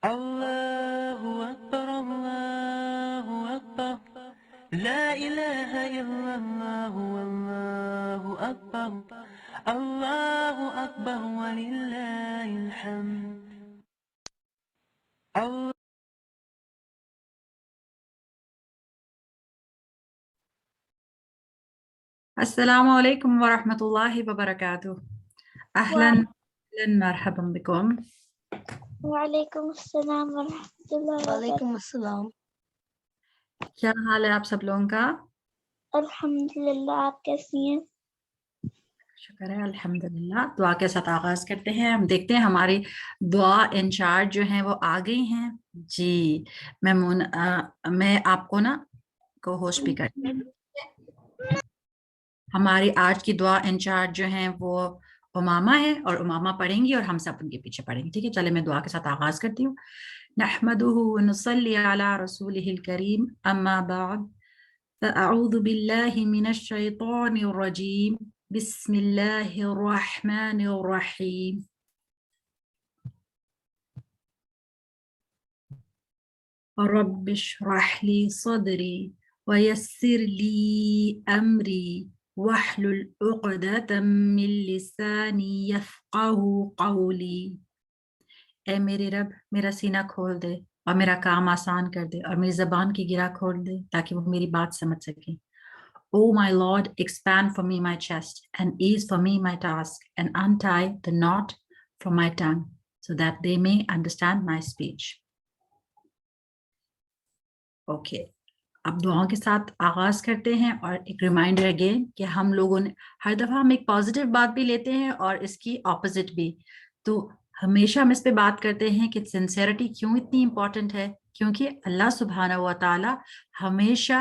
Allahu Akbar, Allahu Akbar, La ilaha illallah, Allahu Akbar, Allahu Akbar, walillahil hamd. السلام عليكم ورحمة الله وبركاته. أهلا مرحبا بكم. وعلیکم السلام ورحمۃ اللہ وبرکاتہ. وعلیکم السلام. کیا حال ہے آپ سب لوگوں کا؟ الحمدللہ. آپ کیسی ہیں؟ شکر ہے الحمدللہ. دعا کے ساتھ آغاز کرتے ہیں. ہم دیکھتے ہیں ہماری دعا انچارج جو ہیں وہ آ گئی ہیں. جی میں آپ کو نا کو ہوسٹ بھی کرتی ہوں. ہماری آج کی دعا انچارج جو ہیں وہ امامہ ہے اور امامہ پڑھیں گی اور ہم سب ان کے پیچھے پڑھیں گے. ٹھیک ہے، چلے میں دعا کے ساتھ آغاز کرتی ہوں. نحمده ونصلي على رسوله الكريم اما بعد فاعوذ بالله من الشيطان الرجيم بسم الله الرحمن الرحيم. رب اشرح لي صدري ويسر لي امري واحلل عقدة من لساني يفقهوا قولي. اے میرے رب میرا سینہ کھول دے اور میرا کام آسان کر دے اور میری زبان کی گرہ کھول دے تاکہ وہ میری بات سمجھ سکیں. Oh my Lord, expand for me my chest and ease for me my task and untie the knot from my tongue so that they may understand my speech. Okay. اب دعاؤں کے ساتھ آغاز کرتے ہیں اور ایک ریمائنڈر اگین کہ ہم لوگوں نے ہر دفعہ ہم ایک پازیٹیو بات بھی لیتے ہیں اور اس کی اپوزٹ بھی. تو ہمیشہ ہم اس پہ بات کرتے ہیں کہ سنسیئرٹی کیوں اتنی امپورٹنٹ ہے، کیونکہ اللہ سبحانہ و تعالی ہمیشہ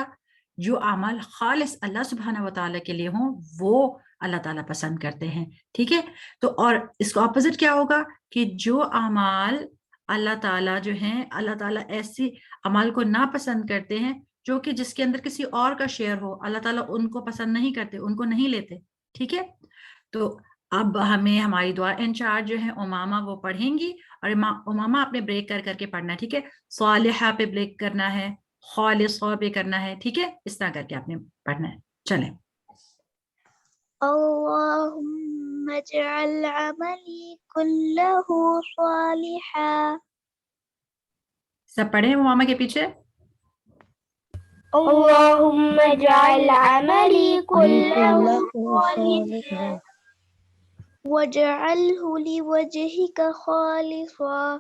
جو اعمال خالص اللہ سبحانہ و تعالیٰ کے لیے ہوں وہ اللہ تعالیٰ پسند کرتے ہیں. ٹھیک ہے، تو اور اس کا اپوزٹ کیا ہوگا کہ جو اعمال اللہ تعالیٰ جو ہیں اللہ تعالیٰ ایسی اعمال کو ناپسند کرتے ہیں جو کہ جس کے اندر کسی اور کا شیئر ہو، اللہ تعالیٰ ان کو پسند نہیں کرتے، ان کو نہیں لیتے. ٹھیک ہے، تو اب ہمیں ہماری دعا انچارج جو ہے امامہ وہ پڑھیں گی اور امامہ آپ نے بریک کر کر کے پڑھنا ہے. ٹھیک ہے، صالحہ پہ بریک کرنا ہے، خالصہ پہ کرنا ہے. ٹھیک ہے، اس طرح کر کے آپ نے پڑھنا ہے. چلیں. اللہم اجعل عملی کلہ صالحا. سب پڑھیں امامہ کے پیچھے. اللہم اجعل عملی کلہ صالحا واجعلہ لوجہک خالصا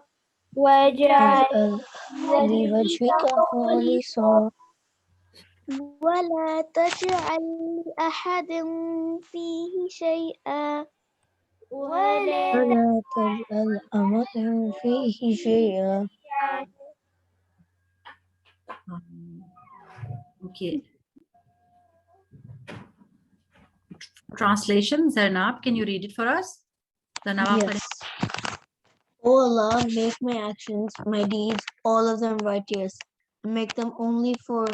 ولا تجعل لأحد فيه شيئا Okay. Translation, Zarnab, can you read it for us? Zarnab, Yes. O Allah, make my actions, my deeds, all of them righteous, and make them only for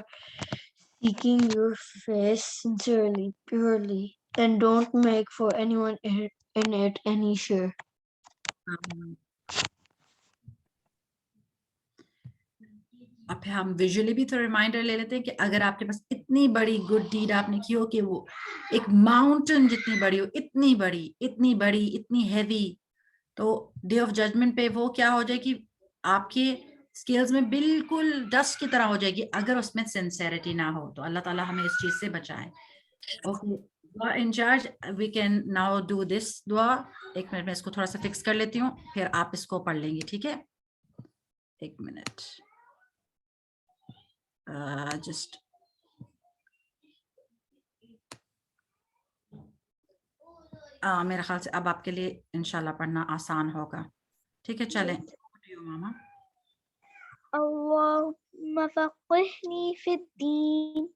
seeking your face sincerely, purely, and don't make for anyone in it any share. اب ہم visually بھی تو reminder لے لیتے ہیں کہ اگر آپ کے پاس اتنی بڑی گڈ ڈیڈ آپ نے کی ہو کہ وہ ایک ماؤنٹن جتنی بڑی ہو، اتنی بڑی اتنی ہیوی، تو ڈے آف ججمنٹ پہ وہ کیا ہو جائے گی آپ کے اسکیلز میں بالکل ڈسٹ کی طرح ہو جائے گی اگر اس میں سنسیئرٹی نہ ہو. تو اللہ تعالیٰ ہمیں اس چیز سے بچائے. اوکے، دعا in charge we can now do this دعا. ایک منٹ میں اس کو تھوڑا سا فکس کر لیتی ہوں پھر آپ اس کو پڑھ لیں گے. ٹھیک ہے، ایک منٹ. جسٹ میرے خیال سے اب آپ کے لیے انشاءاللہ پڑھنا آسان ہوگا. ٹھیک ہے، چلیں ماما. اللہم فقہنی فی الدین.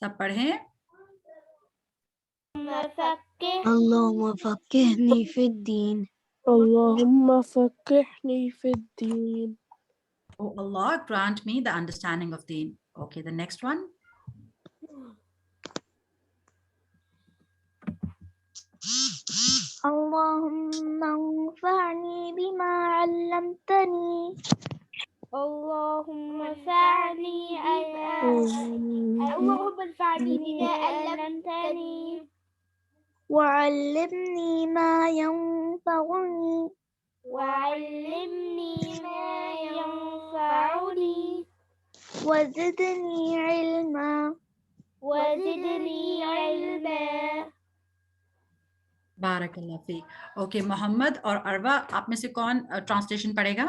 سب پڑھیں. اللہم فقہنی فی الدین. اللہم فقہنی فی الدین. Oh Allah, grant me the understanding of deen. Okay, the next one. اللهم انفعني بما علمتني اللهم انفعني اللهم انفعني بما علمتني وعلمني ما ينفعني وعلمني ما ينفعني وزدني علما. وزدني علما. بارک اللہ فیک. اوکے محمد اور عروا آپ میں سے کون ٹرانسلیشن پڑھے گا؟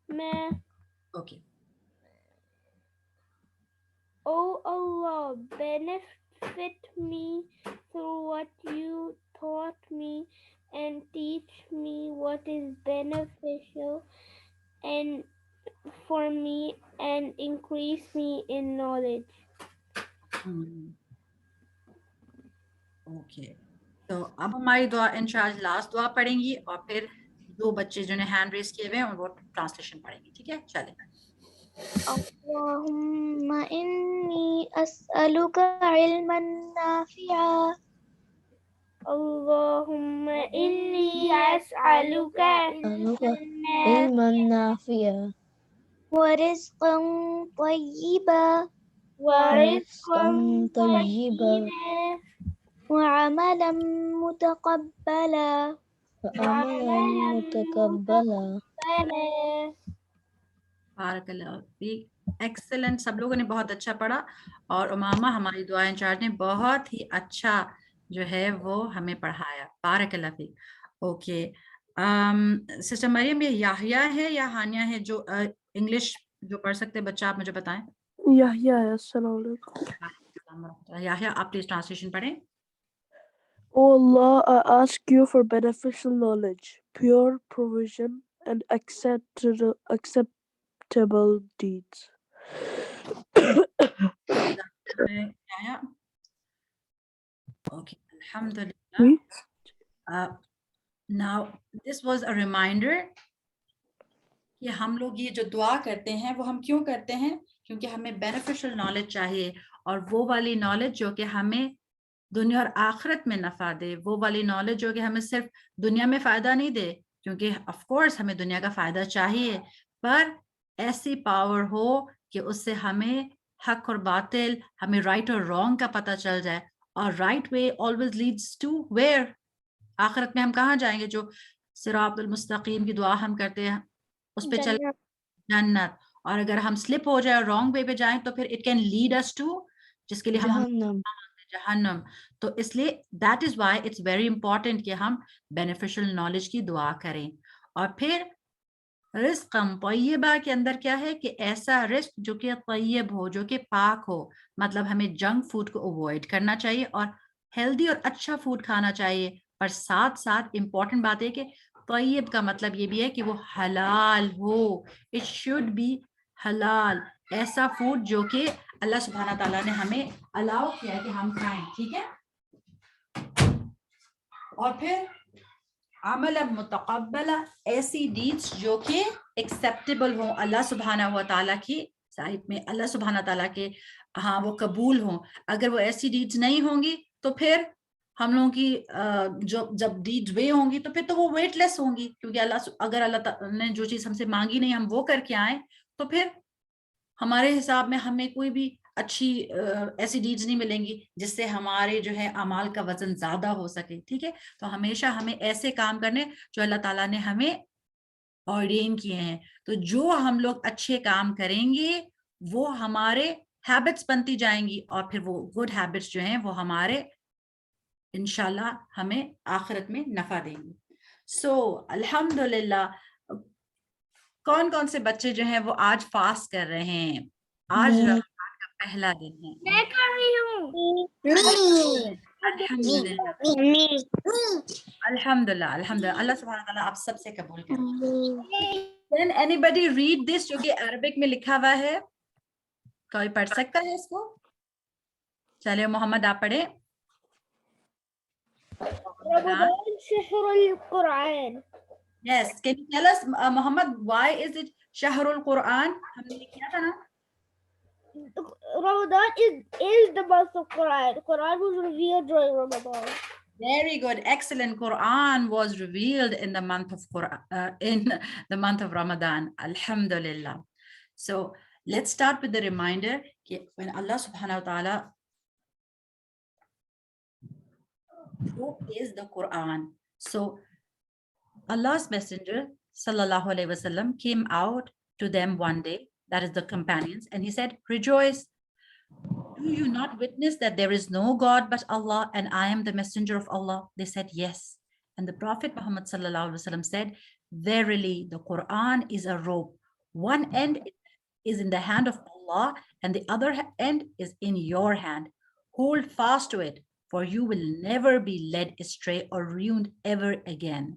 میں. Okay. Oh Allah, benefit me through what you taught me and teach me what is beneficial and for me and increase me in knowledge. Okay تو اب ہماری دعا انشاءاللہ لاسٹ دعا پڑھیں گی اور پھر دو بچے جنہیں ہینڈ ریز کیے ہوئے ہیں وہ ٹرانسلیشن پڑھیں گی. ٹھیک ہے چلیں. اللهم إني أسألك علما نافعا. اللهم إني أسألك علما نافعا ورزقا طيبا ورزقا طيبا وعملا متقبلا. وعملا متقبلا. بارک اللہ فیک. ایکسلنٹ. سب لوگوں نے بہت اچھا پڑھا اور امامہ ہماری دعا انچارج نے بہت ہی اچھا جو ہے وہ ہمیں پڑھایا. بارک اللہ فیک. اوکے سسٹر مریم یہ یحییٰ ہے یا ہانیہ ہے جو انگلش جو پڑھ سکتے بچہ آپ مجھے بتائیں. یحییٰ ہے. السلام علیکم. یحییٰ آپ پلیز ٹرانسلیشن پڑھیں. O Allah, I ask you for beneficial knowledge, pure provision, and acceptable deeds. Okay, alhamdulillah. Now, this was a reminder کہ ہم لوگ یہ جو دعا کرتے ہیں وہ ہم کیوں کرتے ہیں؟ کیونکہ ہمیں beneficial knowledge چاہیے اور وہ والی knowledge جو کہ ہمیں دنیا اور آخرت میں نفع دے، وہ والی نالج جو کہ ہمیں صرف دنیا میں فائدہ نہیں دے، کیونکہ آف کورس ہمیں دنیا کا فائدہ چاہیے، پر ایسی پاور ہو کہ اس سے ہمیں حق اور باطل، ہمیں رائٹ اور رانگ کا پتہ چل جائے. اور right way always leads to where? آخرت میں ہم کہاں جائیں گے؟ جو صراط المستقیم کی دعا ہم کرتے ہیں اس پہ چل جنت. اور اگر ہم سلپ ہو جائے اور رانگ وے پہ جائیں تو پھر it can lead us to جس کے لیے ہم جہنم. تو اس لیے that is why it's very important کہ ہم بینیفیشل نالج کی دعا کریں. اور پھر رزق طیبہ کے اندر کیا ہے کہ ایسا رزق جو کہ طیب ہو، جو کہ پاک ہو، مطلب ہمیں جنک فوڈ کو اوائڈ کرنا چاہیے اور ہیلدی اور اچھا فوڈ کھانا چاہیے. پر ساتھ ساتھ امپورٹنٹ بات ہے کہ طیب کا مطلب یہ بھی ہے کہ وہ حلال ہو. اٹ شوڈ بی حلال، ایسا فوڈ جو کہ اللہ سبحانہ تعالیٰ نے ہمیں الاؤ کیا کہ ہم کھائیں. ٹھیک ہے. اور پھر عمل متقبلہ، ایسی ڈیڈس جو کہ ایکسیپٹیبل ہوں اللہ سبحانہ و تعالیٰ کی سائٹ میں، اللہ سبحانہ تعالیٰ کے ہاں وہ قبول ہوں. اگر وہ ایسی ڈیڈس نہیں ہوں گی تو پھر ہم لوگوں کی جب ڈیڈ وے ہوں گی تو پھر تو وہ ویٹ لیس ہوں گی، کیونکہ اگر اللہ تعالیٰ نے جو چیز ہم سے مانگی نہیں ہم وہ کر کے آئیں تو پھر ہمارے حساب میں ہمیں کوئی بھی اچھی ایسی ڈیڈز نہیں ملیں گی جس سے ہمارے جو ہے اعمال کا وزن زیادہ ہو سکے. ٹھیک ہے. تو ہمیشہ ہمیں ایسے کام کرنے جو اللہ تعالیٰ نے ہمیں آرڈین کیے ہیں. تو جو ہم لوگ اچھے کام کریں گے وہ ہمارے ہیبٹس بنتی جائیں گی اور پھر وہ گڈ ہیبٹس جو ہیں وہ ہمارے انشاءاللہ ہمیں آخرت میں نفع دیں گی. سو الحمدللہ. کون کون سے بچے جو ہیں وہ آج فاسٹ کر رہے ہیں؟ آج رمضان کا پہلا دن ہے. میں کر رہی ہوں. الحمدللہ الحمدللہ. اللہ سبحانہ تعالیٰ آپ سب سے قبول کرے. Can anybody read this جو کہ عربک میں لکھا ہوا ہے؟ کوئی پڑھ سکتا ہے اس کو؟ چلے محمد آپ پڑھیں. رمضان شہر القرآن. Yes, can you tell us Muhammad why is it شہر القرآن؟ ہم نے کیا تھا نا. Ramadan is the month of Quran. Quran was revealed during Ramadan. Very good, excellent. Quran was revealed in the month of Ramadan. Alhamdulillah. So let's start with the reminder when Allah subhanahu wa ta'ala, who is the Quran? So Allah's messenger sallallahu alaihi wasallam came out to them one day, that is the companions, and he said, rejoice. Do you not witness that there is no God but Allah and I am the messenger of Allah? They said, yes. And the Prophet Muhammad sallallahu alaihi wasallam said, verily the Quran is a rope. One end is in the hand of Allah and the other end is in your hand. Hold fast to it, for you will never be led astray or ruined ever again.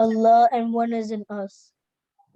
Allah, and one is in us.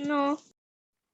No.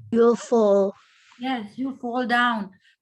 You'll fall. Yes, you fall down.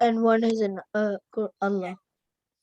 and one is in Allah.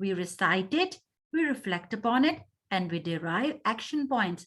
We recite it, we reflect upon it, and we derive action points.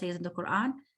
says in the Quran,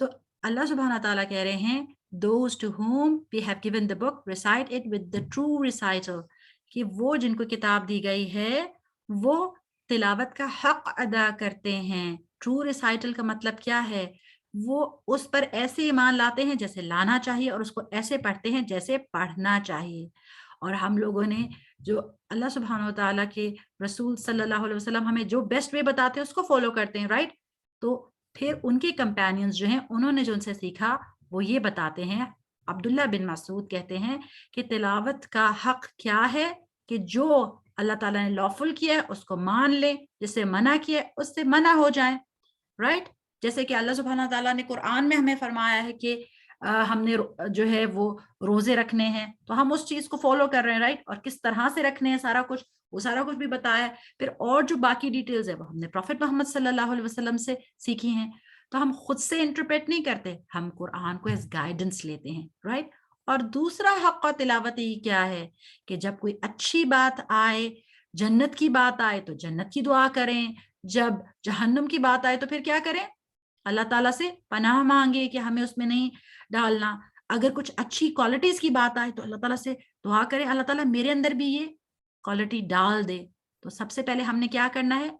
So اللہ سبحانہ تعالیٰ کہہ رہے ہیں those to whom we have given the book recite it with the true recital, کہ وہ جن کو کتاب دی گئی ہے وہ تلاوت کا حق ادا کرتے ہیں. ٹرو ریسائٹل کا مطلب کیا ہے؟ وہ اس پر ایسے ایمان لاتے ہیں جیسے لانا چاہیے اور اس کو ایسے پڑھتے ہیں جیسے پڑھنا چاہیے. اور ہم لوگوں نے جو اللہ سبحانہ و تعالیٰ کے رسول صلی اللہ علیہ وسلم ہمیں جو بیسٹ وے بتاتے ہیں اس کو فالو کرتے ہیں، رائٹ؟ تو پھر ان کے کمپینینز جو ہیں انہوں نے جو ان سے سیکھا وہ یہ بتاتے ہیں. عبداللہ بن مسعود کہتے ہیں کہ تلاوت کا حق کیا ہے کہ جو اللہ تعالیٰ نے لافل کیا ہے اس کو مان لیں، جس سے منع کیا ہے اس سے منع ہو جائیں، رائٹ؟ جیسے کہ اللہ سبحانہ تعالیٰ نے قرآن میں ہمیں فرمایا ہے کہ ہم نے جو ہے وہ روزے رکھنے ہیں تو ہم اس چیز کو فالو کر رہے ہیں، رائٹ؟ اور کس طرح سے رکھنے ہیں سارا کچھ، وہ سارا کچھ بھی بتایا ہے. پھر اور جو باقی ڈیٹیلز ہے وہ ہم نے پروفیٹ محمد صلی اللہ علیہ وسلم سے سیکھی ہیں. تو ہم خود سے انٹرپریٹ نہیں کرتے، ہم قرآن کو ایز گائیڈنس لیتے ہیں، رائٹ؟ اور دوسرا حق و تلاوت ہی کیا ہے کہ جب کوئی اچھی بات آئے، جنت کی بات آئے تو جنت کی دعا کریں، جب جہنم کی بات آئے تو پھر کیا کریں؟ اللہ تعالیٰ سے پناہ مانگے کہ ہمیں اس میں نہیں ڈالنا. اگر کچھ اچھی کوالٹیز کی بات آئے تو اللہ تعالیٰ سے دعا کریں اللہ تعالیٰ میرے اندر بھی یہ کوالٹی ڈال دے. تو سب سے پہلے ہم نے کیا کرنا ہے؟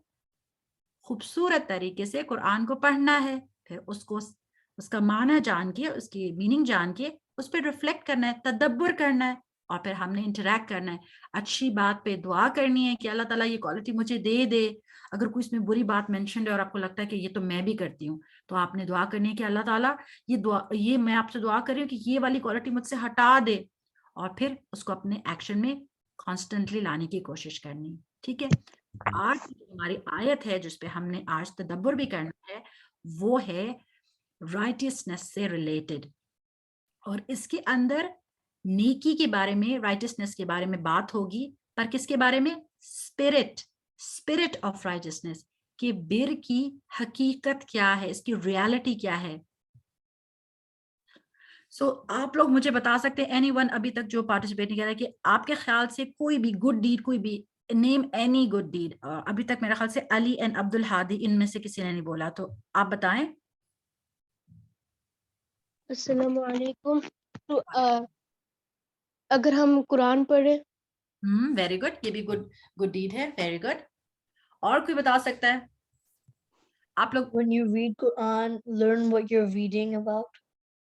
خوبصورت طریقے سے قرآن کو پڑھنا ہے، پھر اس کا معنی جان کے، اس کی میننگ جان کے اس پہ ریفلیکٹ کرنا ہے، تدبر کرنا ہے، اور پھر ہم نے انٹریکٹ کرنا ہے. اچھی بات پہ دعا کرنی ہے کہ اللہ تعالیٰ یہ کوالٹی مجھے دے دے. اگر کوئی اس میں بری بات مینشنڈ ہے اور آپ کو لگتا ہے کہ یہ تو میں بھی کرتی ہوں، تو آپ نے دعا کرنی ہے کہ اللہ تعالیٰ یہ میں آپ سے دعا کر رہی ہوں کہ یہ والی کوالٹی مجھ سے ہٹا دے، اور پھر اس کو اپنے ایکشن میں کانسٹنٹلی لانے کی کوشش کرنی. ٹھیک ہے؟ آج ہماری آیت ہے جس پہ ہم نے آج تدبر بھی کرنا ہے، وہ ہے رائٹسنس سے ریلیٹڈ، اور اس کے اندر نیکی کے بارے میں، رائٹسنس کے بارے میں بات ہوگی، پر کس کے بارے میں؟ اسپرٹ آف رائٹسنس، کہ بر کی حقیقت کیا ہے، اس کی ریالٹی کیا ہے. سو آپ لوگ مجھے بتا سکتے ہیں اینی ون ابھی تک جو پارٹیسپیٹ نہیں کر رہا ہے کہ آپ کے خیال سے کوئی بھی گڈ ڈیڈ، کوئی بھی نیم اینی گڈ ڈیڈ. ابھی تک میرے خیال سے علی اینڈ عبد الحادی ان میں سے کسی نے نہیں بولا، تو آپ بتائیں. السلام علیکم. تو اگر ہم قرآن پڑھیں. ویری گڈ، یہ بھی گڈ ڈیڈ ہے، ویری گڈ. اور کوئی بتا سکتا ہے؟ آپ لوگ When you read Quran, learn what you're reading about.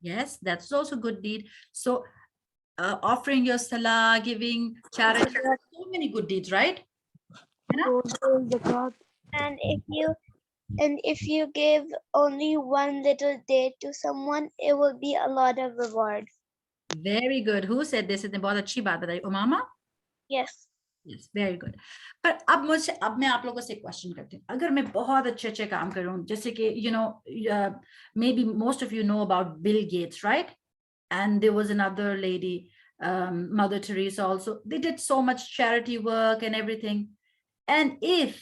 Yes, that's also good deed. So offering your salah, giving charity, so many good deeds, right? Zakat. And if you give only one little date to someone, it will be a lot of reward. Very good. Who said this? نے بہت اچھی بات بتائی. اماما؟ Yes. Yes, very good. پر اب میں آپ لوگوں سے کوشچن کرتی ہوں. اگر میں بہت اچھے کام کر رہا ہوں، جیسے کہ maybe most of you know about Bill Gates, right? And there was another lady, Mother Teresa also. They did so much charity work and everything. And if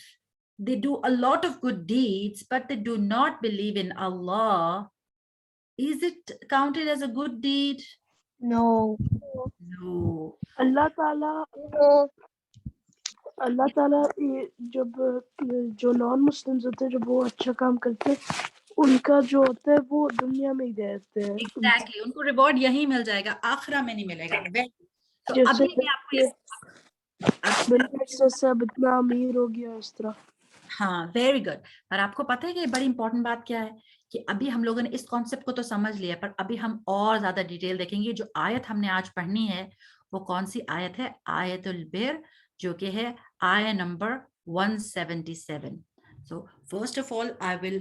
they do a lot of good deeds, but they do not believe in Allah, is it counted as a good deed? No. No. اللہ تعالیٰ جب جو non Muslims ہوتے ہیں جب وہ اچھا کام کرتے ہیں ان کا جو ہوتا ہے وہ دنیا میں ہی دے دیتے ہیں. Exactly. ان کو ریوارڈ یہی مل جائے گا، آخرہ میں نہیں ملے گا. تو جیسے ابھی میں آپ کو بالکل سب اتنا امیر ہو گیا اس طرح. ہاں، ویری گڈ. پر آپ کو پتہ ہے کہ بڑی امپورٹنٹ بات کیا ہے کہ ابھی ہم لوگوں نے اس کانسیپٹ کو تو سمجھ لیا، پر ابھی ہم اور زیادہ ڈیٹیل دیکھیں گے. جو آیت ہم نے آج پڑھنی ہے وہ کون سی آیت ہے؟ آیت البر، جو کہ ہے آیت number 177. So first of all I will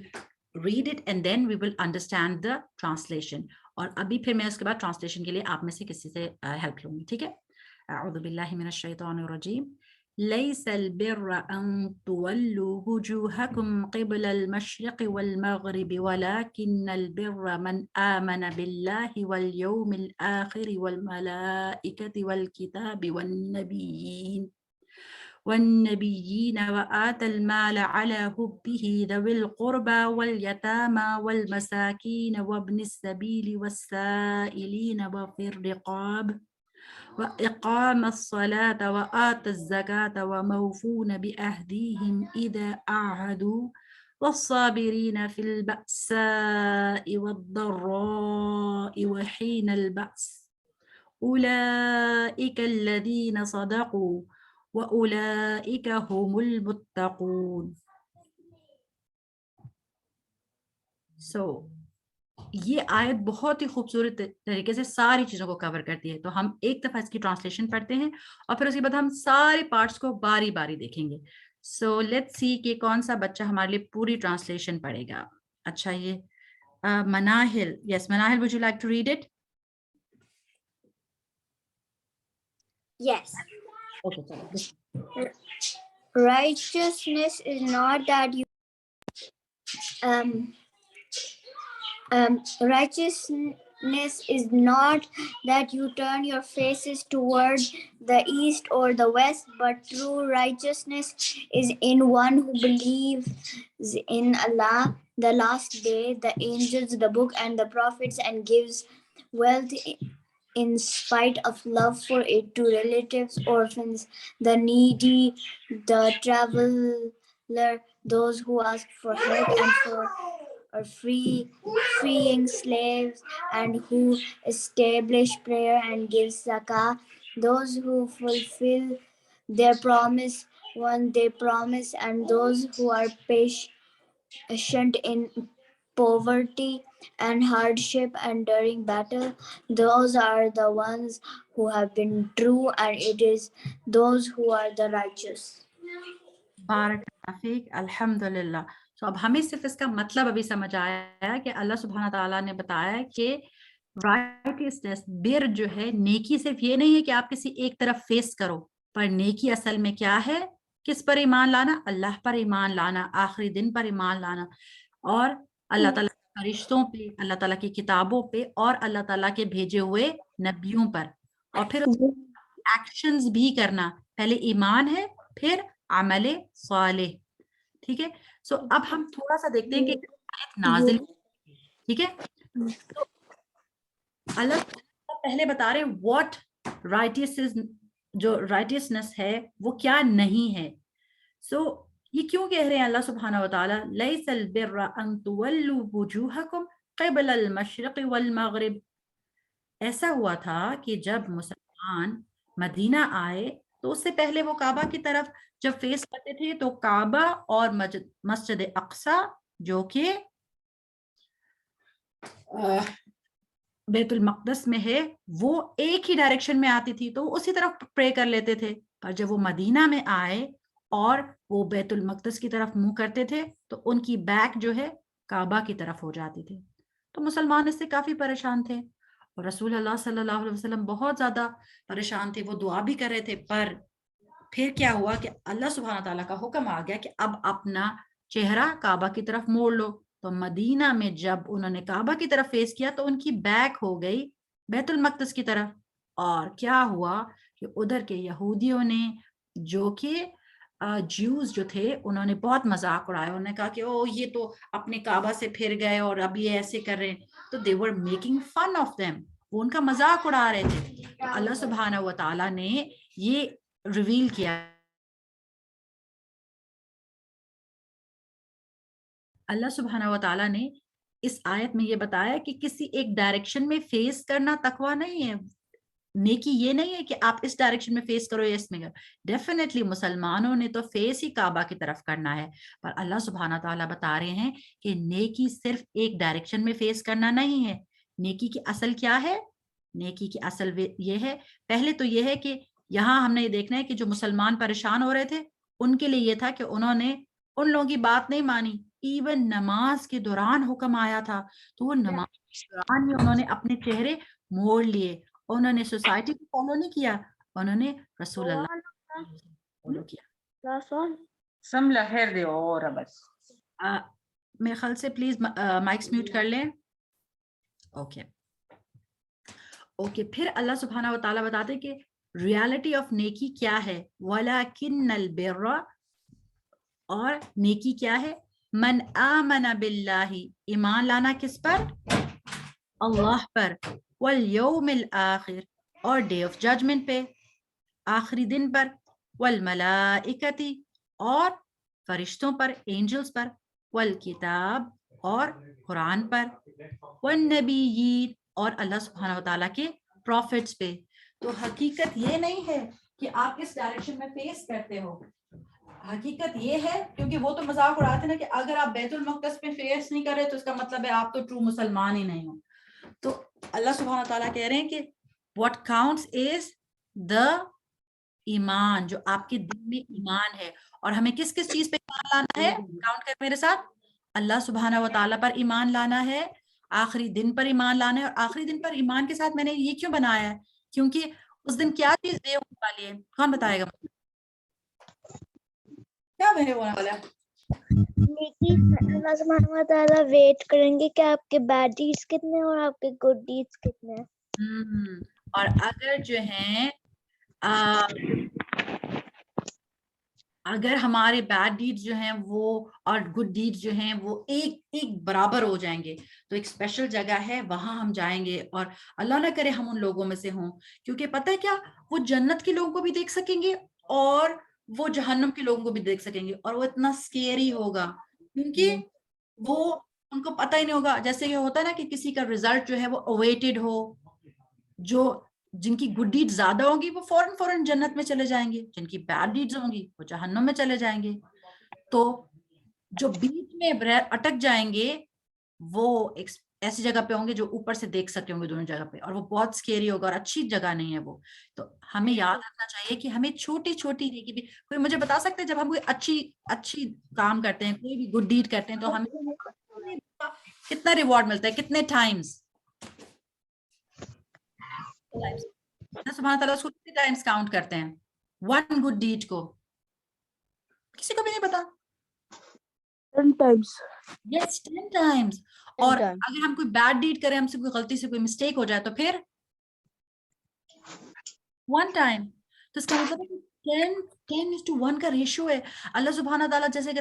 read it and then we will understand the translation. اور ابھی پھر میں اس کے بعد ٹرانسلیشن کے لیے آپ میں سے کسی سے ہیلپ لوں گی. ٹھیک ہے؟ اعوذ باللہ من الشیطان الرجیم. ليس البر أن تولوا وجوهكم قبل المشرق والمغرب ولكن البر من آمن بالله واليوم الآخر والملائكة والكتاب والنبيين وآتى المال على حبه ذوي القربى واليتامى والمساكين وابن السبيل والسائلين وفي الرقاب وإقام الصلاة وآتى الزكاة وموفون بأهديهم إذا أعهدوا والصابرين في البأساء والضراء وحين البأس أولئك الذين صدقوا وأولئك هم المتقون. یہ آیت بہت ہی خوبصورت طریقے سے ساری چیزوں کو کور کرتی ہے. تو ہم ایک دفعہ اس کی ٹرانسلیشن پڑھتے ہیں اور پھر اس کے بعد ہم سارے پارٹس کو باری باری دیکھیں گے. سو لیٹس سی کہ کون سا بچہ ہمارے لیے پوری ٹرانسلیشن پڑھے گا. اچھا یہ مناہل. یس Manahil, would you like to read it? Yes. Okay. Righteousness is not that you righteousness is not that you turn your faces toward the east or the west, but true righteousness is in one who believes in Allah, the last day, the angels, the book, and the prophets, and gives wealth in spite of love for it to relatives, orphans, the needy, the traveler, those who ask for help, and for freeing slaves, and who establish prayer and give zakah, those who fulfill their promise when they promise, and those who are patient in poverty and hardship and during battle. Those are the ones who have been true, and it is those who are the righteous. بارک اللہ fake. الحمدللہ. تو اب ہمیں صرف اس کا مطلب ابھی سمجھ آیا ہے کہ اللہ سبحانہ تعالیٰ نے بتایا کہ رائٹیسنس, بر جو ہے, نیکی صرف یہ نہیں ہے کہ آپ کسی ایک طرف فیس کرو, پر نیکی اصل میں کیا ہے؟ کس پر ایمان لانا؟ اللہ پر ایمان لانا, آخری دن پر ایمان لانا, اور اللہ تعالیٰ کے فرشتوں پہ, اللہ تعالیٰ کی کتابوں پہ, اور اللہ تعالیٰ کے بھیجے ہوئے نبیوں پر, اور پھر ایکشنز بھی کرنا. پہلے ایمان ہے, پھر عمل صالح. ٹھیک ہے. سو اب ہم تھوڑا سا دیکھتے ہیں کہ آیت نازل, ٹھیک ہے, تو اللہ پہلے بتا رہے واٹ رائٹیسنس, جو رائٹیسنس ہے وہ کیا نہیں ہے. سو یہ کیوں کہہ رہے ہیں اللہ سبحانہ و تعالیٰ لیس البر ان تولوا وجوہکم قبل المشرق والمغرب. ایسا ہوا تھا کہ جب مسلمان مدینہ آئے تو اس سے پہلے وہ کعبہ کی طرف جب فیس کرتے تھے تو کعبہ اور مسجد اقصی جو کہ بیت المقدس میں ہے وہ ایک ہی ڈائریکشن میں آتی تھی, تو اسی طرف پرے کر لیتے تھے. پر جب وہ مدینہ میں آئے اور وہ بیت المقدس کی طرف منہ کرتے تھے تو ان کی بیک جو ہے کعبہ کی طرف ہو جاتی تھی. تو مسلمان اس سے کافی پریشان تھے, اور رسول اللہ صلی اللہ علیہ وسلم بہت زیادہ پریشان تھے. وہ دعا بھی کر رہے تھے, پر پھر کیا ہوا کہ اللہ سبحانہ تعالیٰ کا حکم آ گیا کہ اب اپنا چہرہ کعبہ کی طرف موڑ لو. تو مدینہ میں جب انہوں نے کعبہ کی طرف فیس کیا تو ان کی بیک ہو گئی بیت المقدس کی طرف. اور کیا ہوا کہ ادھر کے یہودیوں نے, جو کہ جیوز جو تھے, انہوں نے بہت مذاق اڑایا. انہوں نے کہا کہ او یہ تو اپنے کعبہ سے پھر گئے اور اب یہ ایسے کر رہے ہیں. تو they were making fun of them, وہ ان کا مذاق اڑا رہے تھے. اللہ سبحانہ و تعالیٰ نے یہ ریویل کیا. اللہ سبحانہ و تعالیٰ نے اس آیت میں یہ بتایا کہ کسی ایک ڈائریکشن میں فیس کرنا تقویٰ نہیں ہے. نیکی یہ نہیں ہے کہ آپ اس ڈائریکشن میں فیس کرو یا اس میں کرو. ڈیفینیٹلی مسلمانوں نے تو فیس ہی کعبہ کی طرف کرنا ہے, پر اللہ سبحانہ تعالیٰ بتا رہے ہیں کہ نیکی صرف ایک ڈائریکشن میں فیس کرنا نہیں ہے. نیکی کی اصل کیا ہے؟ نیکی کی اصل یہ ہے, پہلے تو یہ ہے کہ یہاں ہم نے یہ دیکھنا ہے کہ جو مسلمان پریشان ہو رہے تھے ان کے لیے یہ تھا کہ انہوں نے ان لوگوں کی بات نہیں مانی. ایون نماز کے دوران حکم آیا تھا تو وہ نماز کے دوران میں انہوں نے اپنے چہرے موڑ لیے. انہوں نے سوسائٹی کو فالو نہیں کیا, انہوں نے رسول اللہ فالو کیا. سملا خیر دے اور بس میرے خیال سے پلیز مائکس میوٹ کر لیں. اوکے پھر اللہ سبحانہ و تعالیٰ بتاتے کہ ریالٹی آف نیکی کیا ہے. وَلَكِنَّ الْبِرَّ, اور نیکی کیا ہے؟ من آمن باللہ, ایمان لانا کس پر؟ اللہ پر. والیوم الآخر, اور ڈے آف ججمنٹ پہ, آخری دن پر. والملائکتی, اور فرشتوں پر, اینجلز پر. والکتاب اور قرآن پر, والنبیین اور اللہ سبحانہ و تعالیٰ کے پروفٹس پہ. تو حقیقت یہ نہیں ہے کہ آپ کس ڈائریکشن میں فیس کرتے ہو, حقیقت یہ ہے, کیونکہ وہ تو مذاق اڑاتے ہیں نا کہ اگر آپ بیت المقدس پہ فیس نہیں کر رہے تو اس کا مطلب ہے آپ تو ٹرو مسلمان ہی نہیں ہو. تو اللہ سبحانہ تعالیٰ کہہ رہے ہیں کہ what counts is the ایمان, جو آپ کے دل میں ایمان ہے. اور ہمیں کس کس چیز پہ ایمان لانا ہے, کاؤنٹ کر میرے ساتھ, اللہ سبحانہ و تعالیٰ پر ایمان لانا ہے, آخری دن پر ایمان لانا ہے. اور آخری دن پر ایمان کے ساتھ میں نے یہ کیوں بنایا ہے, کیونکہ اس دن کیا چیز دے ہونے والی ہے, کون بتائے گا کیا میرے ہونے والا ہے؟ لیکن اللہ سبحانہ و تعالیٰ ویٹ کریں گے کہ آپ کے بیڈ ڈیڈس کتنے اور آپ کے گڈ ڈیڈس کتنے ہیں. اور اگر جو ہیں اگر ہمارے بیڈ ڈیڈ جو ہیں وہ اور گڈ ڈیڈ جو ہیں وہ ایک برابر ہو جائیں گے تو ایک اسپیشل جگہ ہے, وہاں ہم جائیں گے. اور اللہ نہ کرے ہم ان لوگوں میں سے ہوں, کیونکہ پتہ ہے کیا, وہ جنت کے لوگوں کو بھی دیکھ سکیں گے اور وہ جہنم کے لوگوں کو بھی دیکھ سکیں گے. اور وہ اتنا اسکیری ہوگا کیونکہ وہ ان کو پتہ ہی نہیں ہوگا. جیسے یہ ہوتا ہے نا کہ کسی کا ریزلٹ جو ہے وہ اویٹڈ ہو, جو جن کی گڈ ڈیڈ زیادہ ہوں گی وہ فوراً جنت میں چلے جائیں گے, جن کی بیڈ ڈیڈز ہوں گی وہ جہنم میں چلے جائیں گے. تو جو بیچ میں اٹک جائیں گے وہ ایک ایسی جگہ پہ ہوں گے جو اوپر سے دیکھ سکتے ہوں گے دونوں جگہ پہ, اور وہ بہت اسکیری ہوگا اور اچھی جگہ نہیں ہے وہ. تو ہمیں یاد رکھنا چاہیے کہ ہمیں چھوٹی چھوٹی نیکی بھی, کوئی مجھے بتا سکتے ہیں جب ہم کوئی اچھی کام کرتے ہیں, کوئی بھی گڈ ڈیڈ کرتے ہیں تو ہمیں کتنا ریوارڈ ملتا ہے, کتنے ٹائمز سبحانہ تعالیٰ اس کو کتنے ٹائمز کاؤنٹ کرتے ہیں ون گڈ ڈیڈ کو, کسی کو بھی نہیں پتا. 10 times. Yes, 10 times. اور اگر ہم کوئی بیڈ ڈیڈ کریں, ہم سے کوئی غلطی سے کوئی مسٹیک ہو جائے تو پھر 1 time. تو اس کا مطلب ہے 10:1 کا ریشو ہے. اللہ سبحانہ تعالیٰ جیسے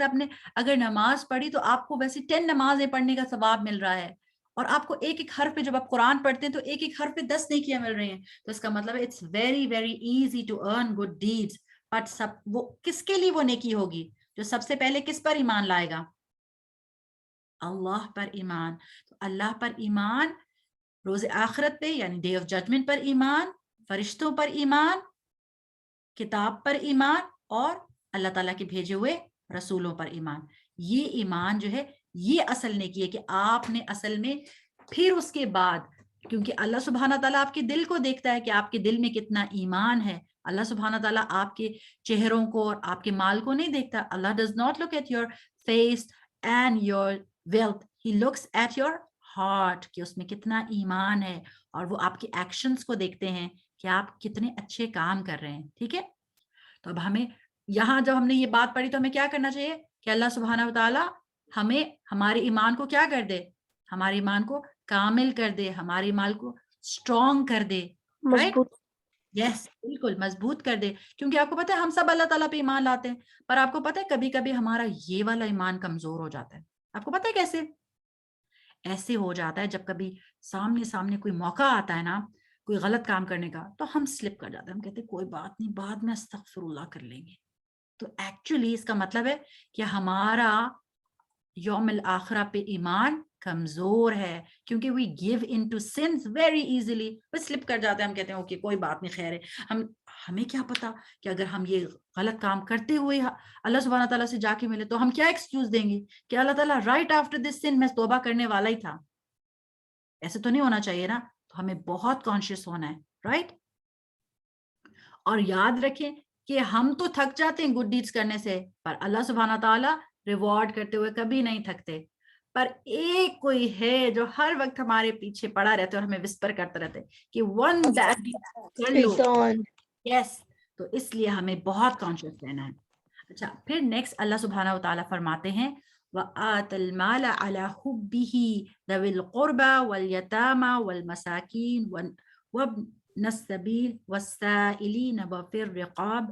اگر نماز پڑھی تو آپ کو ویسے 10 نمازیں پڑھنے کا ثواب مل رہا ہے, اور آپ کو ایک حرف پہ جب آپ قرآن پڑھتے ہیں تو ایک حرف پہ 10 نیکیاں مل رہی ہیں. تو اس کا مطلب ہے it's very very easy to earn good deeds. But وہ کس کے لیے وہ نیکی ہوگی, جو سب سے پہلے کس پر ایمان لائے گا, اللہ پر ایمان. تو اللہ پر ایمان, روز آخرت پہ یعنی ڈے آف ججمنٹ پر ایمان, فرشتوں پر ایمان, کتاب پر ایمان, اور اللہ تعالیٰ کے بھیجے ہوئے رسولوں پر ایمان. یہ ایمان جو ہے یہ اصل نیکی ہے کہ آپ نے اصل میں پھر اس کے بعد, کیونکہ اللہ سبحانہ تعالیٰ آپ کے دل کو دیکھتا ہے کہ آپ کے دل میں کتنا ایمان ہے. اللہ سبحانہ تعالیٰ آپ کے چہروں کو اور آپ کے مال کو نہیں دیکھتا. اللہ does not look at your face and your wealth, he looks at your heart کہ اس میں کتنا ایمان ہے, اور وہ آپ کے ایکشنز کو دیکھتے ہیں کہ آپ کتنے اچھے کام کر رہے ہیں. ٹھیک ہے, تو اب ہمیں یہاں جب ہم نے یہ بات پڑھی تو ہمیں کیا کرنا چاہیے کہ اللہ سبحانہ وتعالیٰ ہمیں ہمارے ایمان کو کیا کر دے, ہمارے ایمان کو کامل کر دے, ہمارے ایمان کو اسٹرانگ کر دے, مضبوط. یس بالکل مضبوط کر دے. کیونکہ آپ کو پتہ ہے ہم سب اللہ تعالیٰ پہ ایمان لاتے ہیں, پر آپ کو پتہ ہے کبھی کبھی ہمارا یہ والا ایمان کمزور ہو جاتا ہے. آپ کو پتہ ہے کیسے ایسے ہو جاتا ہے, جب کبھی سامنے کوئی موقع آتا ہے نا کوئی غلط کام کرنے کا, تو ہم سلپ کر جاتے ہیں, ہم کہتے ہیں کوئی بات نہیں بعد میں استغفر اللہ کر لیں گے. تو ایکچولی اس کا مطلب ہے کہ ہمارا یوم الآخرہ پہ ایمان کمزور ہے, کیونکہ we give into sins very easily. بس سلپ کر جاتے ہیں, ہم کہتے ہیں اوکے کوئی بات نہیں خیر ہے. ہمیں کیا پتا کہ اگر ہم یہ غلط کام کرتے ہوئے اللہ سبحانہ تعالیٰ سے جا کے ملے تو ہم کیا ایکسکیوز دیں گے کہ اللہ تعالیٰ رائٹ آفٹر دس سن میں توبہ کرنے والا ہی تھا. ایسے تو نہیں ہونا چاہیے نا. تو ہمیں بہت کانشیس ہونا ہے, رائٹ. اور یاد رکھیں کہ ہم تو تھک جاتے ہیں گڈ ڈیڈز کرنے سے, پر اللہ سبحانہ تعالیٰ ریوارڈ کرتے ہوئے کبھی نہیں تھکتے. پر ایک کوئی ہے جو ہر وقت ہمارے پیچھے پڑا رہتا ہے اور ہمیں وسپر کرتا رہتا ہے کہ ون بیڈ ڈیڈ کر لو. یس, تو اس لیے ہمیں بہت کانشیس رہنا ہے. اچھا, پھر نیکسٹ اللہ سبحانہ و تعالیٰ فرماتے ہیں وَآتَ الْمَالَ عَلَى حُبِّهِ ذَوِي الْقُرْبَى وَالْيَتَامَى وَالْمَسَاكِينِ وَابْنَ السَّبِيلِ وَالسَّائِلِينَ وَفِي الرِّقَابِ.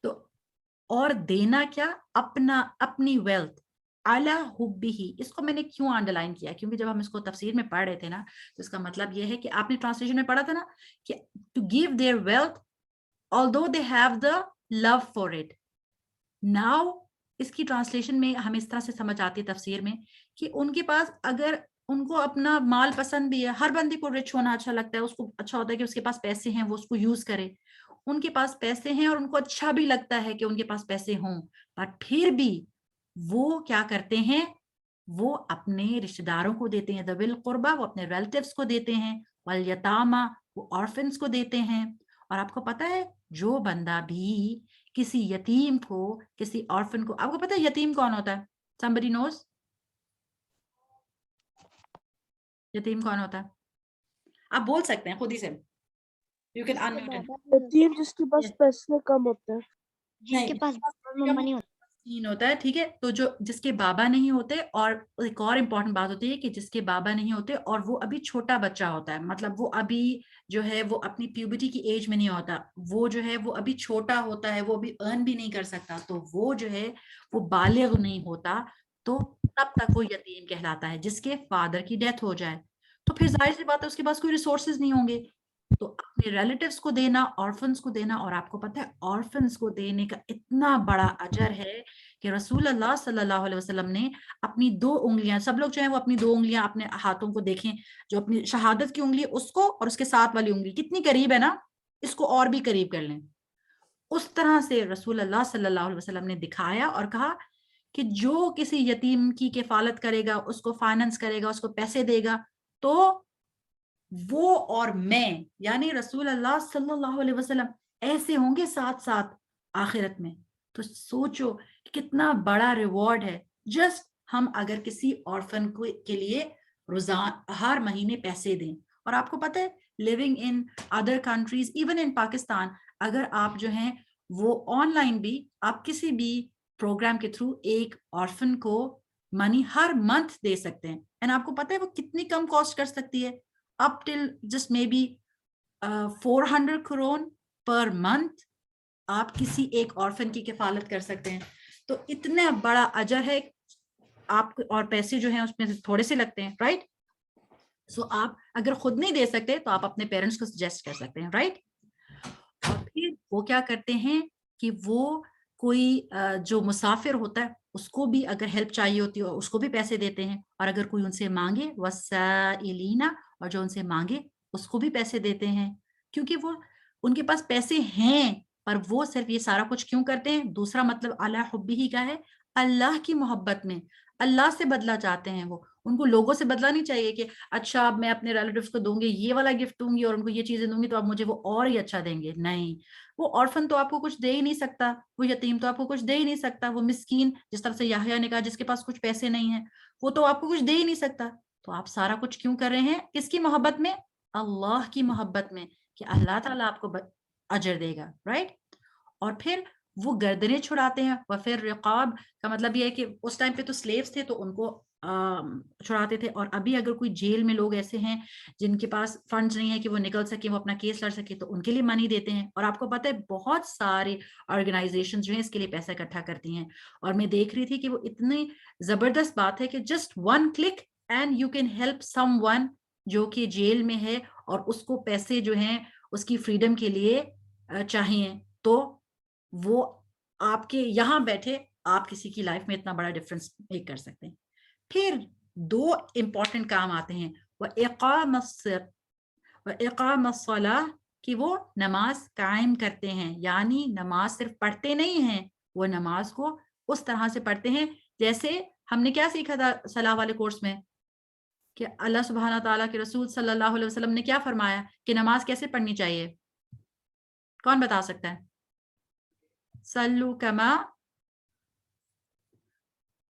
تو اور دینا کیا, اپنی ویلتھ علی حبہ. اس کو میں نے کیوں انڈر لائن کیا, کیونکہ جب ہم اس کو تفسیر میں پڑھ رہے تھے نا تو اس کا مطلب یہ ہے کہ آپ نے ٹرانسلیشن میں پڑھا تھا نا کہ to give their wealth although they have the love for it. Now اس کی ٹرانسلیشن میں ہمیں اس طرح سے سمجھ آتی ہے تفسیر میں کہ ان کے پاس اگر ان کو اپنا مال پسند بھی ہے, ہر بندے کو رچ ہونا اچھا لگتا ہے, اس کو اچھا ہوتا ہے کہ اس کے پاس پیسے ہیں وہ اس کو یوز کرے, ان کے پاس پیسے ہیں اور ان کو اچھا بھی لگتا ہے کہ ان کے پاس پیسے ہوں, بٹ پھر بھی وہ کیا کرتے ہیں, وہ اپنے رشتہ داروں کو دیتے ہیں, ذوی القربہ وہ اپنے ریلیٹیوز کو دیتے ہیں, والیتامہ وہ آرفنس کو دیتے ہیں. اور آپ کو پتہ ہے جو بندہ بھی کسی یتیم کو, کسی آرفن کو, آپ کو پتہ ہے یتیم کون ہوتا ہے؟ somebody knows یتیم کون ہوتا ہے؟ آپ بول سکتے ہیں خود ہی سے, you can unmute it. یتیم جس کے پاس پیسے کم ہوتے ہیں. جس کے پاس مما نہیں ہوتا. ہوتا ہے, ٹھیک ہے. تو جو جس کے بابا نہیں ہوتے, اور ایک اور امپورٹنٹ بات ہوتی ہے کہ جس کے بابا نہیں ہوتے اور وہ ابھی چھوٹا بچہ ہوتا ہے, مطلب وہ ابھی جو ہے وہ اپنی پیوبرٹی کی ایج میں نہیں ہوتا, وہ جو ہے وہ ابھی چھوٹا ہوتا ہے, وہ ابھی ارن بھی نہیں کر سکتا, تو وہ جو ہے وہ بالغ نہیں ہوتا, تو تب تک وہ یتیم کہلاتا ہے جس کے فادر کی ڈیتھ ہو جائے. تو پھر ظاہر سی بات ہے اس کے پاس کوئی ریسورسز نہیں ہوں گے, تو اپنے ریلیٹیوز کو دینا, آرفنس کو دینا. اور آپ کو پتہ ہے آرفنس کو دینے کا اتنا بڑا اجر ہے کہ رسول اللہ صلی اللہ علیہ وسلم نے اپنی 2 انگلیاں, سب لوگ جو ہیں وہ اپنی 2 انگلیاں اپنے ہاتھوں کو دیکھیں, جو اپنی شہادت کی انگلی اس کو اور اس کے ساتھ والی انگلی کتنی قریب ہے نا, اس کو اور بھی قریب کر لیں. اس طرح سے رسول اللہ صلی اللہ علیہ وسلم نے دکھایا اور کہا کہ جو کسی یتیم کی کفالت کرے گا, اس کو فائننس کرے گا, اس کو پیسے دے گا, تو وہ اور میں یعنی رسول اللہ صلی اللہ علیہ وسلم ایسے ہوں گے ساتھ ساتھ آخرت میں. تو سوچو کتنا بڑا ریوارڈ ہے جسٹ ہم اگر کسی آرفن کے لیے روزانہ ہر مہینے پیسے دیں. اور آپ کو پتہ ہے living in other countries, even in Pakistan, اگر آپ جو ہیں وہ آن لائن بھی آپ کسی بھی پروگرام کے تھرو ایک آرفن کو منی ہر منتھ دے سکتے ہیں. اینڈ آپ کو پتہ ہے وہ کتنی کم کاسٹ کر سکتی ہے, up till just maybe 400 krone per month آپ کسی ایک آرفن کی کفالت کر سکتے ہیں. تو اتنا بڑا اجر ہے آپ, اور پیسے جو ہیں اس میں تھوڑے سے لگتے ہیں, رائٹ. سو آپ اگر خود نہیں دے سکتے تو آپ اپنے پیرنٹس کو سجیسٹ کر سکتے ہیں, رائٹ. اور پھر وہ کیا کرتے ہیں کہ وہ کوئی جو مسافر ہوتا ہے اس کو بھی اگر ہیلپ چاہیے ہوتی ہے اس کو بھی پیسے دیتے ہیں, اور اگر کوئی ان سے مانگے وَالسَّائِلِينَ, اور جو ان سے مانگے اس کو بھی پیسے دیتے ہیں, کیونکہ وہ ان کے پاس پیسے ہیں, پر وہ صرف یہ سارا کچھ کیوں کرتے ہیں؟ دوسرا مطلب علی حبہ کا ہے, اللہ کی محبت میں, اللہ سے بدلہ چاہتے ہیں. وہ ان کو لوگوں سے بدلہ نہیں چاہیے کہ اچھا اب میں اپنے ریلیٹیوز کو دوں گی, یہ والا گفٹ دوں گی اور ان کو یہ چیزیں دوں گی تو اب مجھے وہ اور ہی اچھا دیں گے. نہیں, وہ آرفن تو آپ کو کچھ دے ہی نہیں سکتا, وہ یتیم تو آپ کو کچھ دے ہی نہیں سکتا, وہ مسکین جس طرح سے یحییٰ نے کہا جس کے پاس کچھ پیسے نہیں ہیں وہ تو آپ کو کچھ دے ہی نہیں سکتا. تو آپ سارا کچھ کیوں کر رہے ہیں؟ کس کی محبت میں؟ اللہ کی محبت میں, کہ اللہ تعالیٰ آپ کو اجر دے گا, رائٹ. اور پھر وہ گردنیں چھڑاتے ہیں. وفر رقاب کا مطلب یہ ہے کہ اس ٹائم پہ تو سلیوز تھے تو ان کو چھڑاتے تھے, اور ابھی اگر کوئی جیل میں لوگ ایسے ہیں جن کے پاس فنڈز نہیں ہے کہ وہ نکل سکے, وہ اپنا کیس لڑ سکے, تو ان کے لیے منی دیتے ہیں. اور آپ کو پتہ ہے بہت سارے آرگنائزیشن جو ہیں اس کے لیے پیسہ اکٹھا کرتی ہیں. اور میں دیکھ رہی تھی کہ وہ اتنی زبردست بات ہے کہ just 1 click and you can help some one جو کہ جیل میں ہے اور اس کو پیسے جو ہیں اس کی فریڈم کے لیے چاہیے, تو وہ آپ کے یہاں بیٹھے آپ کسی کی لائف میں اتنا بڑا ڈفرنس میک کر سکتے ہیں. پھر 2 امپورٹنٹ کام آتے ہیں, وَإِقَامَ الصَّلَاةِ, کہ وہ نماز قائم کرتے ہیں. یعنی نماز صرف پڑھتے نہیں ہیں, وہ نماز کو اس طرح سے پڑھتے ہیں جیسے ہم نے کیا سیکھا تھا صلاح والے کورس میں, کہ اللہ سبحانہ تعالیٰ کے رسول صلی اللہ علیہ وسلم نے کیا فرمایا کہ نماز کیسے پڑھنی چاہیے؟ کون بتا سکتا ہے؟ سلو کما,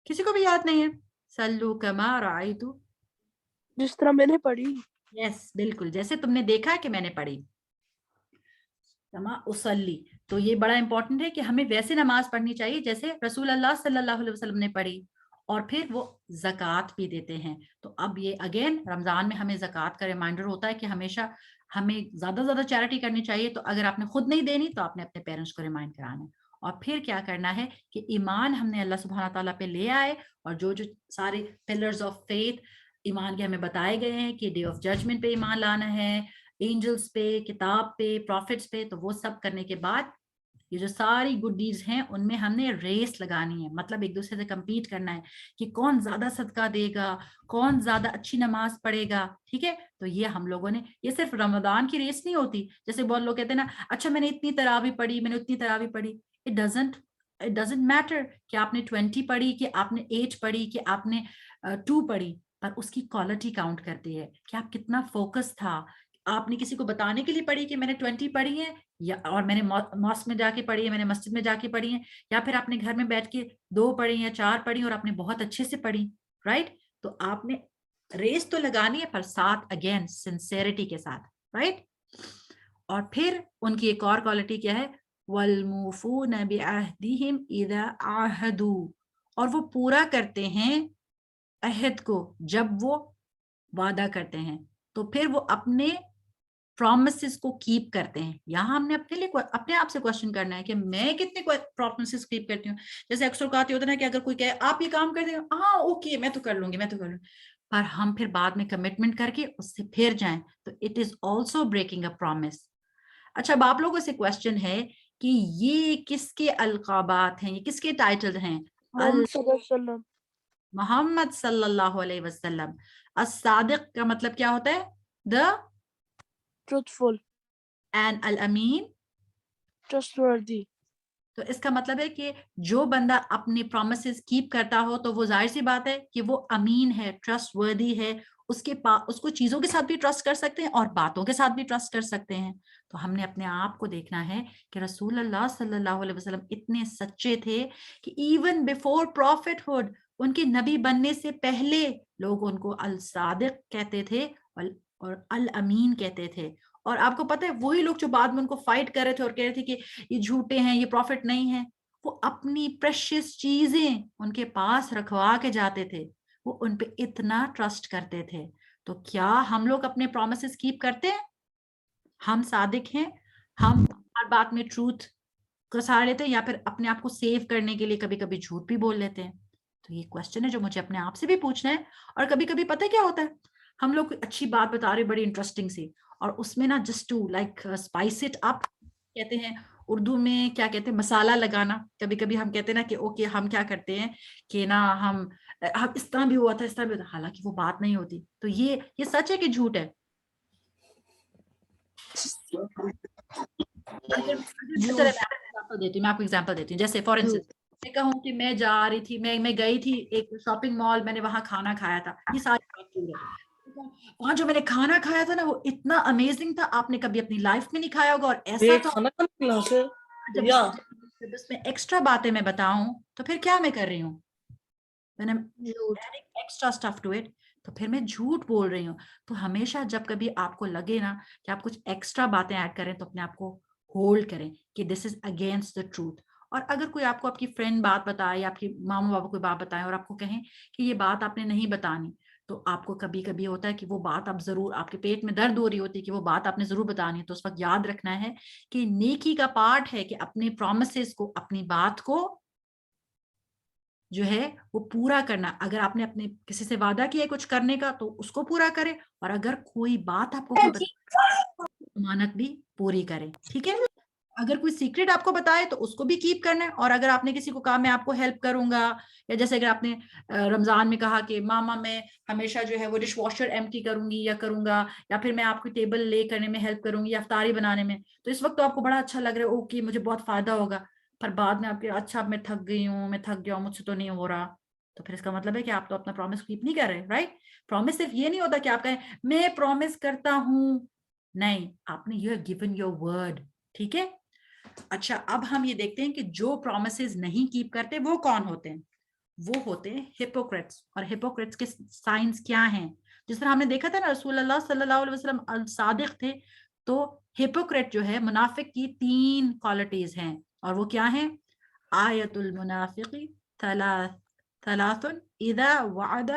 کسی کو بھی یاد نہیں ہے؟ سلو کما رأیتو, جس طرح میں نے پڑھی. یس بالکل, جیسے تم نے دیکھا کہ میں نے پڑھی. کما اصلی, تو یہ بڑا امپورٹنٹ ہے کہ ہمیں ویسے نماز پڑھنی چاہیے جیسے رسول اللہ صلی اللہ علیہ وسلم نے پڑھی. اور پھر وہ زکوٰۃ بھی دیتے ہیں. تو اب یہ اگین رمضان میں ہمیں زکوٰۃ کا ریمائنڈر ہوتا ہے کہ ہمیشہ ہمیں زیادہ سے زیادہ چیریٹی کرنی چاہیے. تو اگر آپ نے خود نہیں دینی تو آپ نے اپنے پیرنٹس کو ریمائنڈ کرانا ہے. اور پھر کیا کرنا ہے کہ ایمان ہم نے اللہ سبحانہ تعالیٰ پہ لے آئے, اور جو سارے پلرز آف فیتھ ایمان کے ہمیں بتائے گئے ہیں کہ ڈے آف ججمنٹ پہ ایمان لانا ہے, اینجلز پہ, کتاب پہ, پروفٹس پہ, تو وہ سب کرنے کے بعد یہ جو ساری گڈ ڈیڈز ہیں ان میں ہم نے ریس لگانی ہے, مطلب ایک دوسرے سے کمپیٹ کرنا ہے کہ کون زیادہ صدقہ دے گا, کون زیادہ اچھی نماز پڑھے گا. ٹھیک ہے, تو یہ ہم لوگوں نے, یہ صرف رمضان کی ریس نہیں ہوتی. جیسے بہت لوگ کہتے ہیں نا, اچھا میں نے اتنی تراویح پڑھی, میں نے اتنی تراویح پڑھی. It doesn't matter کہ آپ نے 20 پڑھی, کہ آپ نے 8 پڑھی, کہ آپ نے 2 پڑھی, پر اس کی کوالٹی کاؤنٹ کرتی ہے کہ آپ کتنا فوکس تھا. آپ نے کسی کو بتانے کے لیے پڑھی کہ میں نے 20 پڑھی ہیں, یا اور میں نے ماسک میں جا کے پڑھی ہے, میں نے مسجد میں جا کے پڑھی ہیں, یا پھر آپ نے گھر میں بیٹھ کے 2 پڑھی یا 4 پڑھی اور آپ نے بہت اچھے سے پڑھی. رائٹ, تو آپ نے ریس تو لگانی ہے, پر ساتھ اگین سنسیئرٹی کے ساتھ. رائٹ, اور پھر ان کی ایک اور کوالٹی کیا ہے, وَالْمُوفُونَ بِعَهْدِهِمْ إِذَا عَاهَدُوا, اور وہ پورا کرتے ہیں عہد کو جب وہ وعدہ کرتے ہیں. تو پھر وہ اپنے پرومسز کو کیپ کرتے ہیں. یہاں ہم نے اپنے آپ سے کوشچن کرنا ہے کہ میں کتنے پرومسز کیپ کرتی ہوں. جیسے اکثر اوقات یہ ہوتا ہے نا کہ اگر کوئی کہے آپ یہ کام کر دیں, ہاں اوکے میں تو کر لوں گی, پر ہم پھر بعد میں کمٹمنٹ کر کے اس سے پھر جائیں, تو it is also breaking a promise. اچھا, اب آپ لوگوں سے کوشچن ہے کہ یہ کس کے القابات ہیں, یہ کس کے ٹائٹل ہیں؟ محمد صلی اللہ علیہ وسلم. الصادق کا مطلب کیا ہوتا ہے؟ the truthful, and Amin, trustworthy. تو اس کا مطلب ہے کہ جو بندہ اپنے پرومسز کیپ کرتا ہو تو وہ ظاہر سی بات ہے کہ وہ امین ہے, ٹرسٹ وردی ہے. اس کو چیزوں کے ساتھ بھی ٹرسٹ کر سکتے ہیں اور باتوں کے ساتھ بھی ٹرسٹ کر سکتے ہیں. تو ہم نے اپنے آپ کو دیکھنا ہے کہ رسول اللہ صلی اللہ علیہ وسلم اتنے سچے تھے کہ ایون بیفور پروفٹ ہوڈ, ان کے نبی بننے سے پہلے لوگ ان کو الصادق کہتے تھے اور الامین کہتے تھے. اور آپ کو پتہ ہے وہی لوگ جو بعد میں ان کو فائٹ کر رہے تھے اور کہہ رہے تھے کہ یہ جھوٹے ہیں, یہ پروفٹ نہیں ہیں, وہ اپنی پریشیس چیزیں ان کے پاس رکھوا کے جاتے تھے, وہ ان پہ اتنا ٹرسٹ کرتے تھے. تو کیا ہم لوگ اپنے پرومسز کیپ کرتے ہیں؟ ہم صادق ہیں؟ ہم ہر بات میں ٹروتھ کو سہار لیتے ہیں, یا پھر اپنے آپ کو سیو کرنے کے لیے کبھی کبھی جھوٹ بھی بول لیتے ہیں؟ تو یہ کوشچن ہے جو مجھے اپنے آپ سے بھی پوچھنا ہے. اور کبھی کبھی پتہ کیا ہوتا ہے, ہم لوگ کوئی اچھی بات بتا رہے بڑی انٹرسٹنگ سی, اور اس میں نا just to like spice it up, کہتے ہیں اردو میں کیا کہتے ہیں, مسالہ لگانا. کبھی کبھی ہم کہتے ہیں نا کہ اوکے ہم کیا کرتے ہیں کہ نا ہم اس طرح بھی ہوا تھا, اس طرح بھی ہوتا, حالانکہ وہ بات نہیں ہوتی. تو یہ سچ ہے کہ جھوٹ ہے؟ میں آپ کو ایگزامپل دیتی ہوں. جیسے فار انسٹنس میں کہوں کہ میں جا رہی تھی, میں گئی تھی ایک شاپنگ مال, میں نے وہاں کھانا کھایا تھا. یہ ساری بات ہے. وہاں جو میں نے کھانا کھایا تھا نا وہ اتنا امیزنگ تھا, آپ نے کبھی اپنی لائف میں نہیں کھایا ہوگا. اور ایسا تھا جب اس میں ایکسٹرا باتیں میں بتاؤں تو پھر کیا میں کر رہی ہوں, ایکسٹرا اسٹف ٹو اٹ, تو پھر میں جھوٹ بول رہی ہوں. تو ہمیشہ جب کبھی آپ کو لگے نا کہ آپ کچھ ایکسٹرا باتیں ایڈ کریں تو اپنے آپ کو ہولڈ کریں کہ دس از اگینسٹ دا ٹروتھ. اور اگر کوئی آپ کو آپ کی فرینڈ بات بتائے یا آپ کی ماما بابا کوئی بات بتائے اور آپ کو کہیں کہ یہ بات آپ نے نہیں بتانی, تو آپ کو کبھی کبھی ہوتا ہے کہ وہ بات آپ ضرور, آپ کے پیٹ میں درد ہو رہی ہوتی ہے کہ وہ بات آپ نے ضرور بتانی ہے. تو اس وقت یاد رکھنا ہے کہ نیکی کا پارٹ ہے کہ اپنے پرومسز کو, اپنی بات کو جو ہے وہ پورا کرنا. اگر آپ نے اپنے کسی سے وعدہ کیا ہے کچھ کرنے کا تو اس کو پورا کرے, اور اگر کوئی بات آپ کو امانت بھی پوری کرے. ٹھیک ہے, اگر کوئی سیکرٹ آپ کو بتائے تو اس کو بھی کیپ کرنا ہے. اور اگر آپ نے کسی کو کہا میں آپ کو ہیلپ کروں گا, یا جیسے اگر آپ نے رمضان میں کہا کہ ماما میں ہمیشہ جو ہے وہ ڈش واشر ایمٹی کروں گی یا کروں گا, یا پھر میں آپ کو ٹیبل لے کرنے میں ہیلپ کروں گی یا افطاری بنانے میں, تو اس وقت تو آپ کو بڑا اچھا لگ رہا ہے, اوکے مجھے بہت فائدہ ہوگا. پر بعد میں آپ کے اچھا میں تھک گئی ہوں, میں تھک گیا ہوں, مجھ سے تو نہیں ہو رہا, تو پھر اس کا مطلب ہے کہ آپ تو اپنا پرومس کیپ نہیں کر رہے. رائٹ, پرومس صرف یہ نہیں ہوتا کہ آپ کہیں میں پرومس کرتا ہوں, نہیں, آپ نے you have given your word. ٹھیک ہے. اچھا, اب ہم یہ دیکھتے ہیں کہ جو پرومسز نہیں کیپ کرتے وہ کون ہوتے ہیں. وہ ہوتے ہیں ہپوکریٹس. اور ہپوکریٹس کے سائنس کیا ہیں؟ جس طرح ہم نے دیکھا تھا نا رسول اللہ صلی اللہ علیہ وسلم الصادق تھے, تو ہپوکریٹ جو ہے منافق کی 3 کوالٹیز ہیں, اور وہ کیا ہیں؟ آیت المنافق ثلاث اذا وعد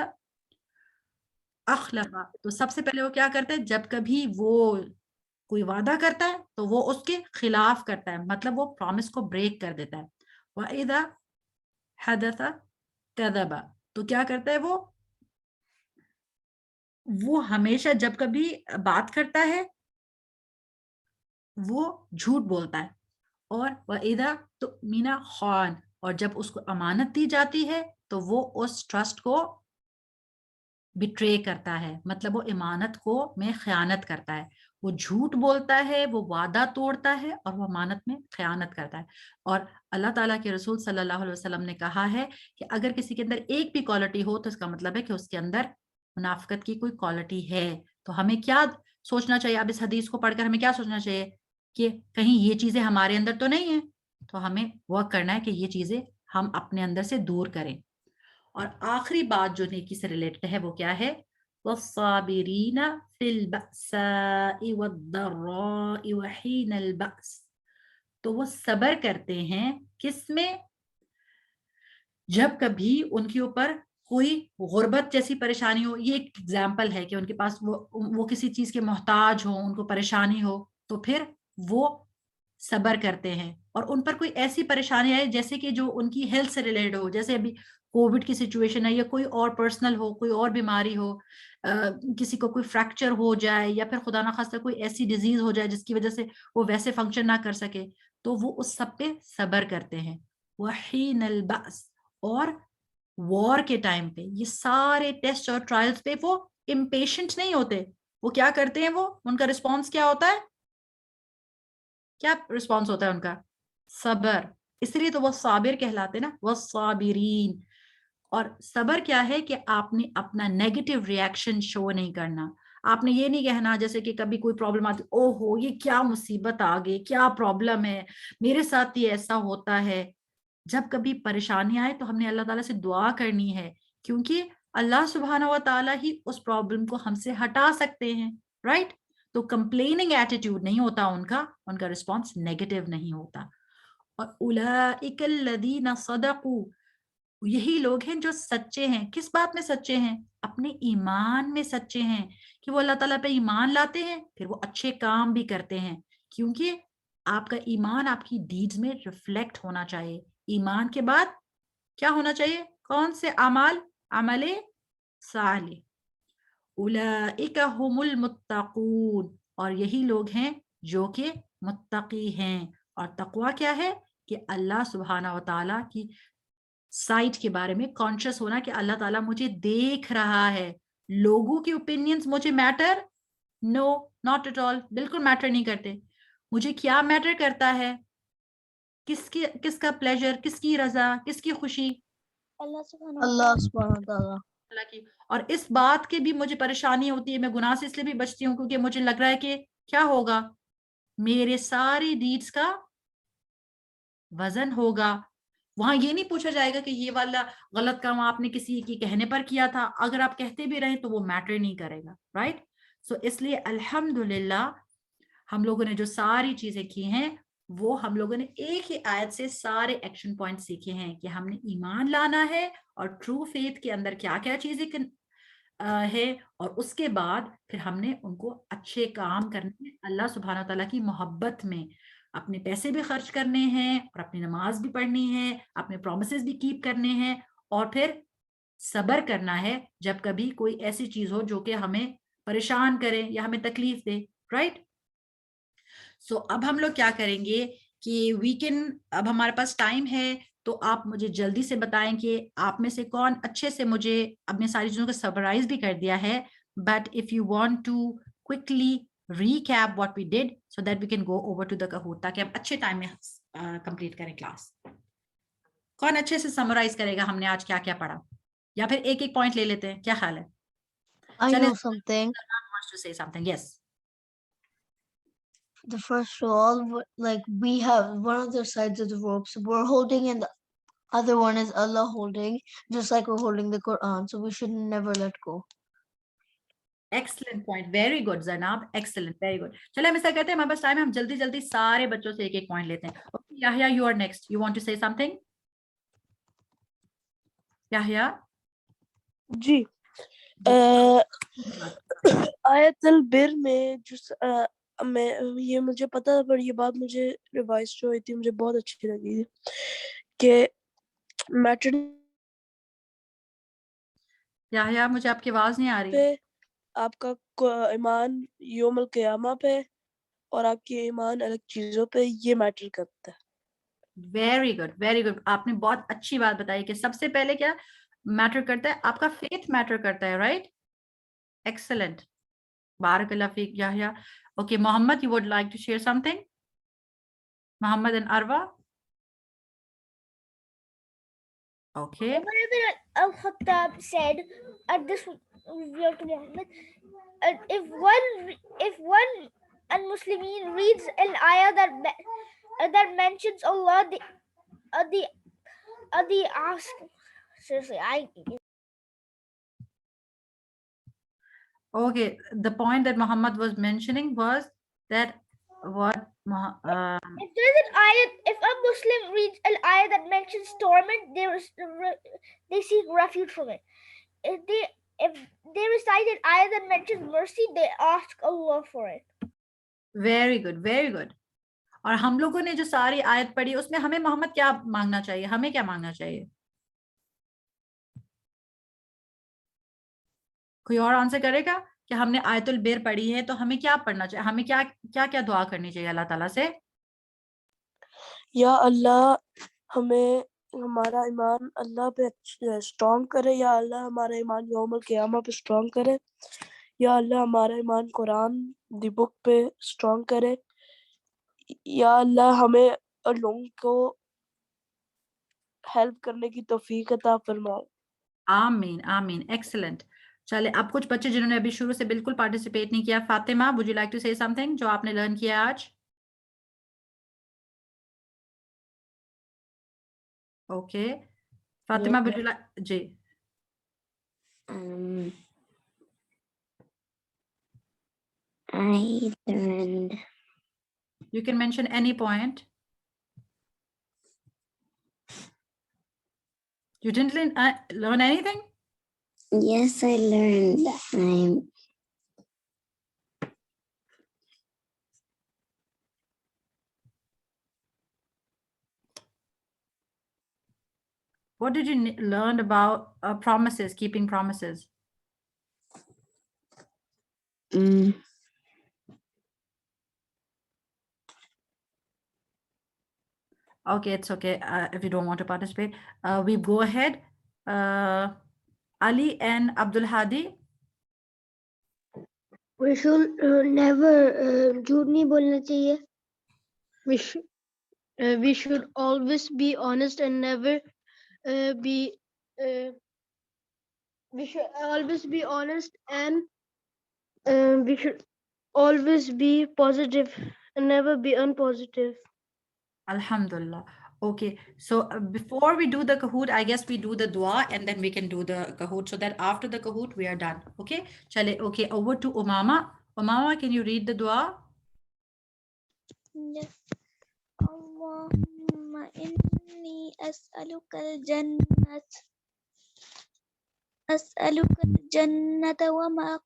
اخلف. تو سب سے پہلے وہ کیا کرتے ہیں, جب کبھی وہ کوئی وعدہ کرتا ہے تو وہ اس کے خلاف کرتا ہے, مطلب وہ پرومس کو بریک کر دیتا ہے. وَإِذَا حَدَثَ كَذَبَ. تو کیا کرتا ہے وہ ہمیشہ جب کبھی بات کرتا ہے وہ جھوٹ بولتا ہے. اور وَإِذَا تُؤْمِنَ خَانَ، اور جب اس کو امانت دی جاتی ہے تو وہ اس ٹرسٹ کو بٹرے کرتا ہے، مطلب وہ امانت کو میں خیانت کرتا ہے، وہ جھوٹ بولتا ہے، وہ وعدہ توڑتا ہے اور وہ امانت میں خیانت کرتا ہے. اور اللہ تعالیٰ کے رسول صلی اللہ علیہ وسلم نے کہا ہے کہ اگر کسی کے اندر ایک بھی کوالٹی ہو تو اس کا مطلب ہے کہ اس کے اندر منافقت کی کوئی کوالٹی ہے. تو ہمیں کیا سوچنا چاہیے؟ اب اس حدیث کو پڑھ کر ہمیں کیا سوچنا چاہیے کہ کہیں یہ چیزیں ہمارے اندر تو نہیں ہیں. تو ہمیں ورک کرنا ہے کہ یہ چیزیں ہم اپنے اندر سے دور کریں. اور آخری بات جو نیکی سے ریلیٹڈ ہے وہ کیا ہے؟ والصابرین فی البأساء والضراء وحین البأس. تو وہ صبر کرتے ہیں کس میں؟ جب کبھی ان کے اوپر کوئی غربت جیسی پریشانی ہو. یہ ایک ایگزامپل ہے کہ ان کے پاس وہ کسی چیز کے محتاج ہو، ان کو پریشانی ہو، تو پھر وہ صبر کرتے ہیں. اور ان پر کوئی ایسی پریشانی ہے جیسے کہ جو ان کی ہیلتھ سے ریلیٹڈ ہو، جیسے ابھی کووڈ کی سچویشن ہے یا کوئی اور پرسنل ہو، کوئی اور بیماری ہو، کسی کو کوئی فریکچر ہو جائے یا پھر خدا نخواستہ کوئی ایسی ڈیزیز ہو جائے جس کی وجہ سے وہ ویسے فنکشن نہ کر سکے، تو وہ اس سب پہ صبر کرتے ہیں. وحین البأس، اور وار کے ٹائم پہ یہ سارے ٹیسٹ اور ٹرائلز پہ وہ امپیشنٹ نہیں ہوتے. وہ کیا کرتے ہیں؟ وہ ان کا رسپانس کیا ہوتا ہے؟ کیا رسپانس ہوتا ہے ان کا؟ صبر. اس لیے تو وہ صابر کہلاتے نا، وہ صابرین. اور صبر کیا ہے کہ آپ نے اپنا نیگیٹو ریاکشن شو نہیں کرنا. آپ نے یہ نہیں کہنا جیسے کہ کبھی کوئی پرابلم آتی، او ہو یہ کیا مصیبت آ گئی، کیا پرابلم ہے، میرے ساتھ یہ ایسا ہوتا ہے. جب کبھی پریشانی آئے تو ہم نے اللہ تعالیٰ سے دعا کرنی ہے، کیونکہ اللہ سبحانہ و تعالیٰ ہی اس پرابلم کو ہم سے ہٹا سکتے ہیں، رائٹ؟ تو کمپلیننگ ایٹیٹیوڈ نہیں ہوتا ان کا رسپانس نیگیٹو نہیں ہوتا. اور اولئک الذین صدقوا، یہی لوگ ہیں جو سچے ہیں. کس بات میں سچے ہیں؟ اپنے ایمان میں سچے ہیں، کہ وہ اللہ تعالیٰ پہ ایمان لاتے ہیں، پھر وہ اچھے کام بھی کرتے ہیں. کیونکہ آپ کا ایمان آپ کی ڈیڈز میں ریفلیکٹ ہونا چاہیے. ایمان کے بعد کیا ہونا چاہیے؟ کون سے اعمال؟ عمل صالح. اولئک هم المتقون، اور یہی لوگ ہیں جو کہ متقی ہیں. اور تقوی کیا ہے؟ کہ اللہ سبحانہ و تعالیٰ کی سائٹ کے بارے میں کانشیس ہونا کہ اللہ تعالیٰ مجھے دیکھ رہا ہے. لوگوں کی اوپینینز مجھے matter? No, not at all, بالکل میٹر نہیں کرتے. مجھے کیا میٹر کرتا ہے؟ کس کا پلیجر، کس کی رضا، کس کی خوشی؟ اللہ سبحانہ اللہ سبحانہ وتعالی. اللہ کی. اور اس بات کی بھی مجھے پریشانی ہوتی ہے، میں گناہ سے اس لیے بھی بچتی ہوں کیونکہ مجھے لگ رہا ہے کہ کیا ہوگا؟ میرے ساری ڈیڈز کا وزن ہوگا. وہاں یہ نہیں پوچھا جائے گا کہ یہ والا غلط کام آپ نے کسی کی کہنے پر کیا تھا. اگر آپ کہتے بھی رہیں تو وہ میٹر نہیں کرے گا، رائٹ؟ سو اس لیے الحمدللہ ہم لوگوں نے جو ساری چیزیں کی ہیں وہ ہم لوگوں نے ایک ہی آیت سے سارے ایکشن پوائنٹ سیکھے ہیں کہ ہم نے ایمان لانا ہے اور ٹرو فیتھ کے اندر کیا کیا چیزیں ہے، اور اس کے بعد پھر ہم نے ان کو اچھے کام کرنے، اللہ سبحانہ تعالیٰ کی محبت میں اپنے پیسے بھی خرچ کرنے ہیں اور اپنی نماز بھی پڑھنی ہے، اپنے پرومسز بھی کیپ کرنے ہیں، اور پھر صبر کرنا ہے جب کبھی کوئی ایسی چیز ہو جو کہ ہمیں پریشان کرے یا ہمیں تکلیف دے، رائٹ؟ سو اب ہم لوگ کیا کریں گے کہ ویکینڈ، اب ہمارے پاس ٹائم ہے تو آپ مجھے جلدی سے بتائیں کہ آپ میں سے کون اچھے سے مجھے اپنے ساری چیزوں کو سمرائز بھی کر دیا ہے. But if you want to quickly recap what we did so that we can go over to the Kahoot, تاکہ ہم اچھے ٹائم میں کمپلیٹ کریں کلاس. کون اچھے سے سمرائز کرے گا ہم نے آج کیا کیا پڑھا، یا پھر ایک ایک پوائنٹ لے لیتے ہیں؟ کیا خیال ہے؟ I چلیں، know something. wants to say something. Yes. The first of all, like we have one of the sides of the ropes we're holding, and the other one is Allah holding, just like we're holding the Quran. So we should never let go. Excellent point. Very good, Zainab. Excellent. Very good. چلے ہم ایسا کرتے ہیں، ہمارے پاس time ہے، ہم جلدی جلدی سارے بچوں سے ایک ایک پوائنٹ لیتے ہیں. Okay, Yahya, you are next. You want to say something? Yahya? جی آیت البر میں میں یہ مجھے پتا تھا، پر یہ بات مجھے ریوائز جو ہوئی تھی مجھے بہت اچھی لگی تھی کہ میٹر Yahya, مجھے آپ کی آواز نہیں آ رہی. پہ آپ کا ایمان یوم القیامہ پہ اور آپ کے ایمان الگ چیزوں پہ یہ میٹر کرتا ہے. Very good very good. آپ نے بہت اچھی بات بتائی کہ سب سے پہلے کیا میٹر کرتا ہے, آپ کا فیتھ میٹر کرتا ہے, رائٹ. ایکسلنٹ. بارک اللہ فیک یحییٰ. Okay Muhammad, you would like to share something? Muhammad and Arwa? Okay. Umar ibn al-Khattab said at this year to Muhammad, if one al-Muslimin reads an ayah that mentions Allah, the ask. Seriously, Okay, the point that Muhammad was mentioning was that what if there's an ayah, if a Muslim reads an ayah that mentions torment, they seek refuge from it. If they recite an ayah that mentions mercy, they ask Allah for it. very good, very good. اور ہم لوگوں نے جو ساری آیت پڑھی اس میں ہمیں محمد کیا مانگنا چاہیے, ہمیں کیا مانگنا چاہیے؟ کوئی اور آنسر کرے گا کہ ہم نے آیت البر پڑھی ہے تو ہمیں کیا پڑھنا چاہیے, ہمیں کیا کیا کیا دعا کرنی چاہیے اللہ تعالیٰ سے؟ یا اللہ ہمیں ہمارا ایمان اللہ پہ اسٹرانگ کرے, یا اللہ ہمارا ایمان یوم القیامہ پہ اسٹرانگ کرے, یا اللہ ہمارا ایمان قرآن دی بک پہ اسٹرانگ کرے, یا اللہ ہمیں اور لوگوں کو ہیلپ کرنے کی توفیق عطا فرمائے. آمین آمین. ایکسلنٹ. چلے اب کچھ بچے جنہوں نے ابھی شروع سے بالکل پارٹیسپیٹ نہیں کیا, Fatima would you like to say something جو آپ نے لرن کیا آج؟ Okay Fatima would you like جی I learned you can mention any point. You didn't learn anything? yes, I learned What did you learn about promises, keeping promises? Okay, it's okay if you don't want to participate. We go ahead. Ali and Abdul Hadi. We should never جھوٹ نہیں بولنا چاہیے. We should always be honest and never be. We should always be honest and we should always be positive and never be unpositive. Alhamdulillah. Okay, so before we do the Kahoot, I guess we do the dua and then we can do the Kahoot, so that after the Kahoot we are done. Okay, chale. Okay, over to Umama. Umama, can you read the dua? Allahumma inni as'aluka al-jannat وما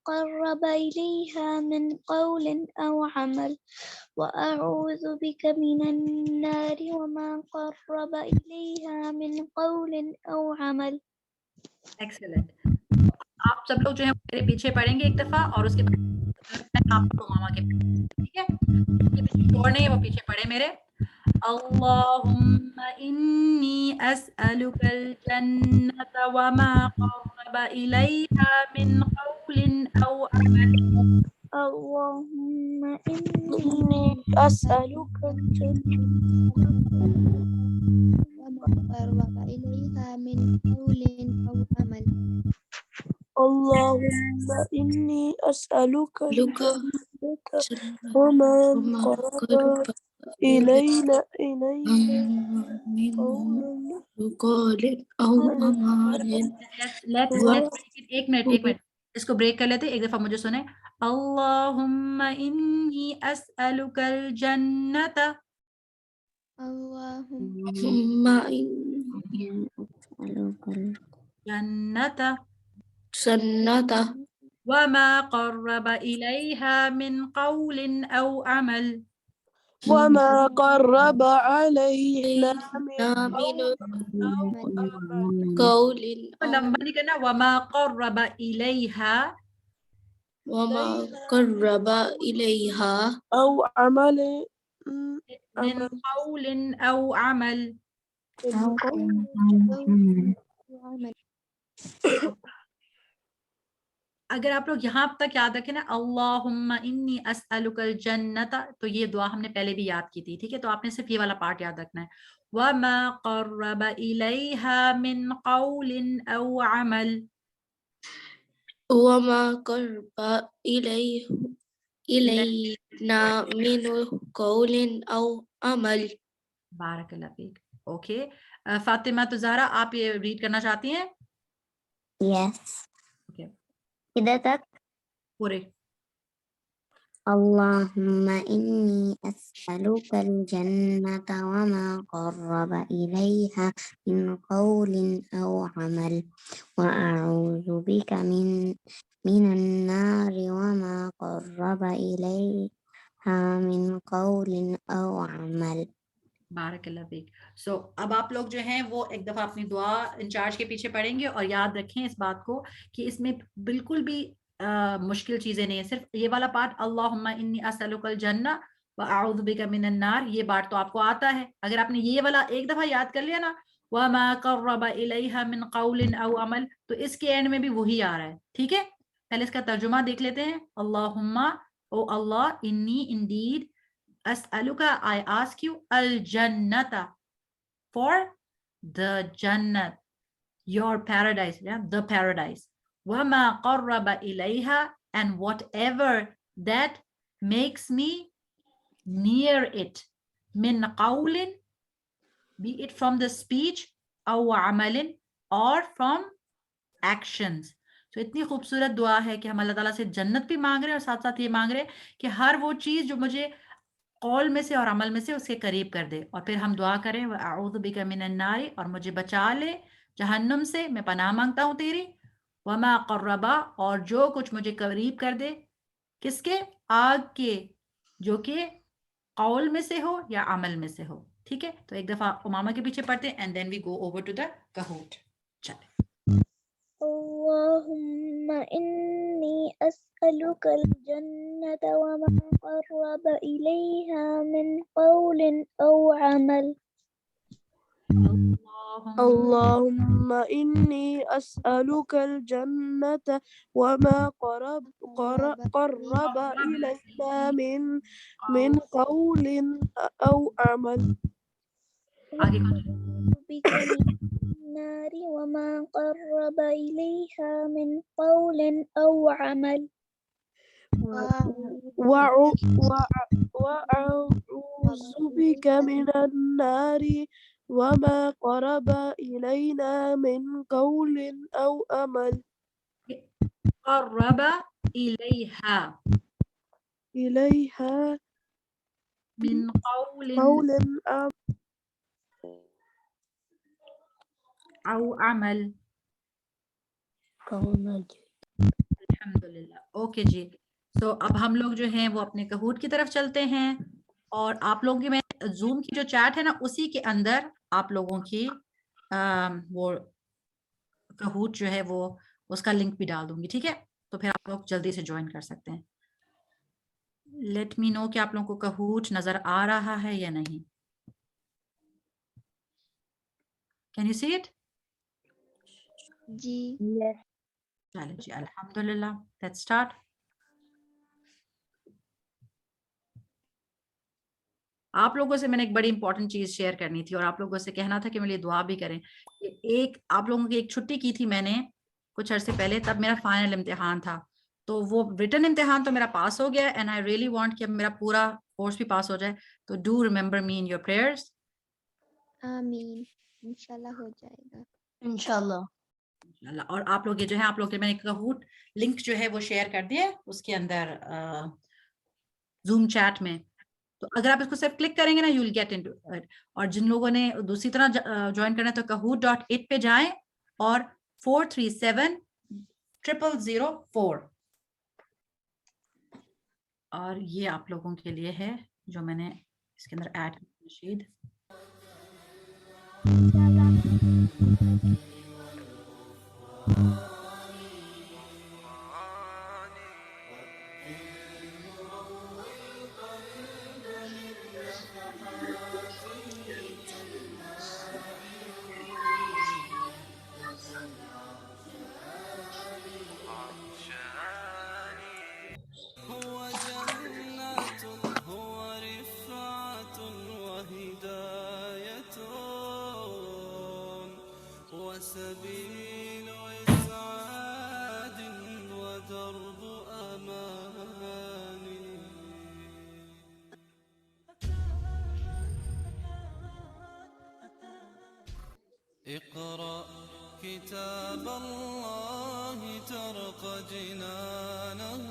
قرب إليها من قول أو عمل وأعوذ بك من النار وما قرب إليها من قول أو عمل. Excellent. آپ سب لوگ جو ہیں میرے پیچھے پڑھیں گے ایک دفعہ اور اس کے بعد آپ کو ماما کے ٹھیک ہے, چھوڑ نہیں وہ پیچھے پڑھے میرے. اللهم إني أسألك الجنة وما قرب إليها من قول أو عمل. اللهم إني أسألك الجنة وما قرب إليها من قول أو عمل. اللهم إني أسألك الجنة وما قرب إلينا قول أو عمل. ایک منٹ اس کو بریک کر لیتے, ایک دفعہ مجھے سنیں. اللهم إني أسألك الجنة. اللهم إني أسألك جنة وما قرب إليها من قول أو عمل. وما قرب علينا من قول لمبا نہیں کرنا. وما قرب إليها وما قرب إليها أو عمل من قول أو عمل. من قول اگر آپ لوگ یہاں تک یاد رکھیں نا اللہم انی اسألک الجنت، تو یہ دعا ہم نے پہلے بھی یاد کی تھی، ٹھیک ہے؟ تو آپ نے صرف یہ والا پارٹ یاد رکھنا ہے. وما قرب الیہا من قول او عمل. وما قرب إلينا من قول أو عمل. بارک اللہ فیک. اوکے فاطمہ تو زہرا آپ یہ ریڈ کرنا چاہتی ہیں؟ Yes. اوکے ادھر تک. پورے. اللهم إني أسألك الجنة وما قرب إليها من قول أو عمل وأعوذ بك من النار وما قرب إليها من قول أو عمل. بارک اللہ فیک. سو اب آپ لوگ جو ہیں وہ ایک دفعہ اپنی دعا انچارج کے پیچھے پڑھیں گے، اور یاد رکھیں اس بات کو کہ اس میں بالکل بھی مشکل چیزیں نہیں ہیں. صرف یہ والا پارٹ اللہم انی اسألک الجنہ واعوذ بک من النار، یہ پارٹ تو آپ کو آتا ہے. اگر آپ نے یہ والا ایک دفعہ یاد کر لیا نا وما قرب الیہا من قول او عمل، تو اس کے اینڈ میں بھی وہی آ رہا ہے. ٹھیک ہے، پہلے اس کا ترجمہ دیکھ لیتے ہیں. اللہم، او اللہ، انی indeed as'aluka I ask you al-jannata for the jannat, your paradise, yeah, the paradise. Wama qarraba ilayha, and whatever that makes me near it, min qawlin, be it from the speech, aw amalin, or from actions. تو اتنی خوبصورت دعا ہے کہ ہم اللہ تعالیٰ سے جنت بھی مانگ رہے ہیں اور ساتھ ساتھ یہ مانگ رہے ہیں کہ ہر وہ چیز جو مجھے قول میں سے اور عمل میں سے اس کے قریب کر دے. اور پھر ہم دعا کریں وَأَعُوذُ بِكَ مِنَ النَّارِ، اور مجھے بچا لے جہنم سے، میں پناہ مانگتا ہوں تیری. وَمَا قَرَّبَ، اور جو کچھ مجھے قریب کر دے، کس کے؟ آگ کے، جو کہ قول میں سے ہو یا عمل میں سے ہو. ٹھیک ہے، تو ایک دفعہ امامہ کے پیچھے پڑھتے ہیں and then we go over to the Kahoot. چلیں. اللهم إني أسألك الجنة وما قرب إليها من قول أو عمل. اللهم إني أسألك الجنة وما قرب إلينا من قول أو عمل. بك من النار وما قرب إليها من قول أو عمل. وأعوذ بك من النار وما قرب إلينا من قول أو عمل. قرب إليها من قول أو عمل. الحمدللہ. اوکے جی، تو اب ہم لوگ جو ہیں وہ اپنے کہوٹ کی طرف چلتے ہیں، اور آپ لوگوں کی میں زوم کی جو چیٹ ہے نا اسی کے اندر آپ لوگوں کی وہ کہوٹ جو ہے وہ اس کا لنک بھی ڈال دوں گی. ٹھیک ہے، تو پھر آپ لوگ جلدی سے جوائن کر سکتے ہیں. لیٹ می نو کہ آپ لوگوں کو کہوٹ نظر آ رہا ہے یا نہیں. Can you see it? جی. چلے جی، الحمدللہ. Let's start. آپ لوگوں سے میں نے ایک بڑی امپورٹنٹ چیز شیئر کرنی تھی، اور آپ لوگوں سے کہنا تھا کہ میرے لیے دعا بھی کریں. ایک آپ لوگوں کی ایک چھٹی کی تھی میں نے کچھ عرصے پہلے، تب میرا فائنل امتحان تھا، تو وہ ریٹن امتحان تو میرا پاس ہو گیا، اینڈ آئی ریئلی وانٹ کہ میرا پورا کورس بھی پاس ہو جائے. تو do remember me in your prayers. آمین. انشاءاللہ ہو جائے گا. انشاءاللہ. اور آپ لوگ یہ جو ہے آپ لوگ کے میں نے کہوٹ لنک جو ہے وہ شیئر کر دیا اس کے اندر زوم چیٹ میں. تو اگر آپ اس کو صرف کلک کریں گے نا you will get into it. اور جن لوگوں نے دوسری طرح جوائن کرنا ہے تو kahoot.it پہ جائیں اور 4370004 اور یہ آپ لوگوں کے لیے ہے جو میں نے اس کے اندر ایڈ کیا. رشید اقرأ كتاب الله ترق جنانه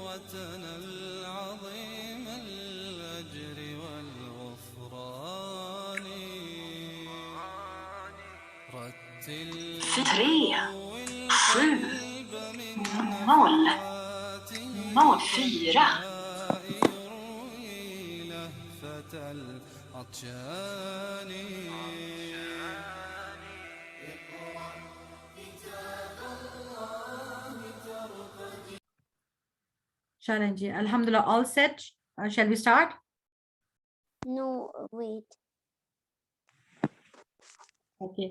وتنل عظيم الأجر والغفران رتل القلب من نفحاته يروي لهفة العطشان Challenge. Alhamdulillah, all set. Shall we start? No, wait. Okay.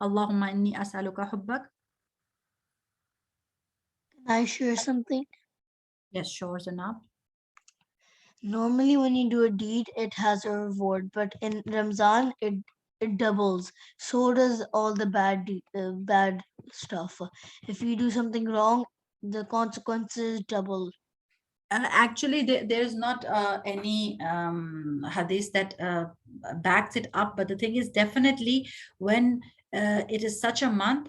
Allahumma inni as'aluka hubbak. Can I share something? Yes, sure, Zanab. Normally, when you do a deed, it has a reward, but in Ramzan, it doubles. So does all the bad stuff. If you do something wrong, the consequences double. Actually, there's not any hadith that backs it up, but the thing is definitely when it is such a month,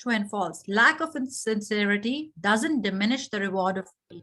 True and false. Lack of sincerity doesn't diminish the reward of deed.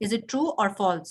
Is it true or false?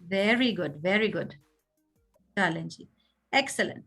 Very good, very good. Challenge. Excellent.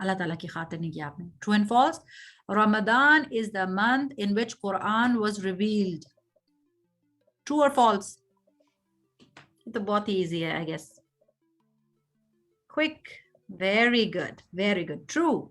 Allah Ta'ala ki khatir nahi kiya aapne. True and false. Ramadan is the month in which Quran was revealed. True or false? It's bahut easy hai, I guess. Quick. Very good. Very good. True.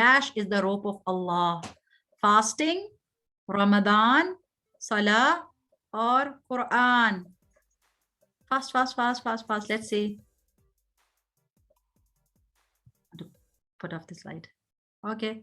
Dash is the rope of Allah. Fasting, Ramadan, Salah, or Quran. Fast. Let's see. Put off the slide. Okay.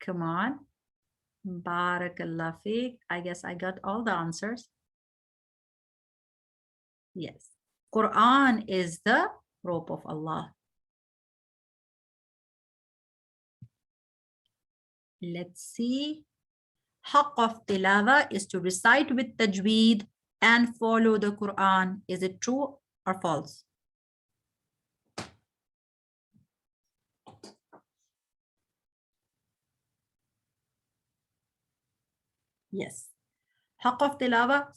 Come on. Barakallah feek. I guess I got all the answers. Yes. Quran is the rope of Allah. Let's see. Haqq of tilawa is to recite with tajweed and follow the Quran. Is it true or false? Yes. Haqq of tilawa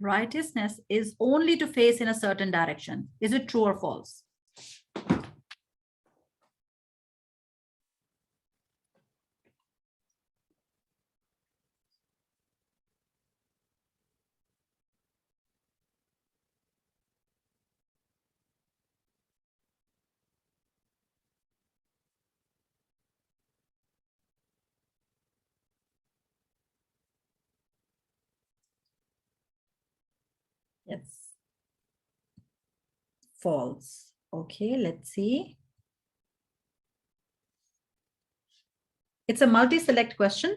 Righteousness is only to face in a certain direction. Is it true or false? Yes. false. Okay, let's see. It's a multi-select question,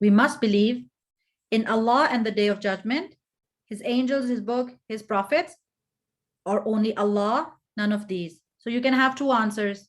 We must believe in Allah and the Day of Judgment, His angels, His book, His prophets, or only Allah, none of these. So you can have two answers.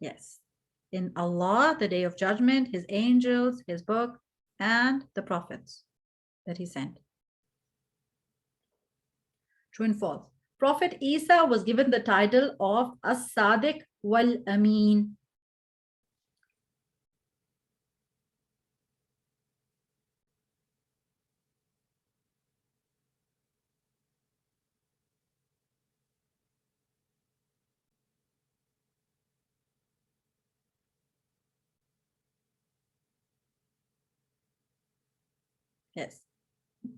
Yes. In Allah, the Day of Judgment, His angels, His book, and the prophets that He sent. True and false. Prophet Isa was given the title of As-Sadiq wal-Amin. Yes.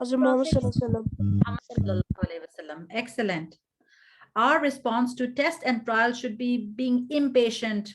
Hazrat Muhammad sallallahu Muhammad. Excellent. Our response to test and trial should be being impatient.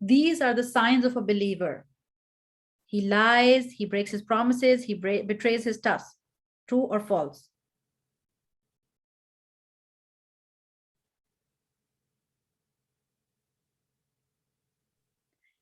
These are the signs of a believer. He lies, he breaks his promises, he betrays his trust. True or false?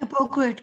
Hypocrite.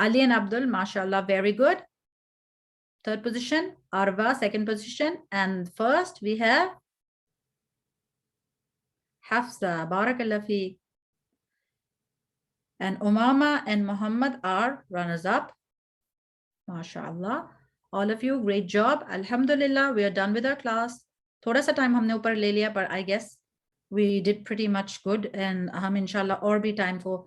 Ali and Abdul, mashallah, very good. Third position. Arwa, second position. And first we have Hafsa, Barakallah fi. And Umama and Muhammad are runners up. Mashallah. All of you, great job. Alhamdulillah, we are done with our class. Thoda sa time humne upar le liya, but I guess we did pretty much good. And hum inshallah aur bhi time ko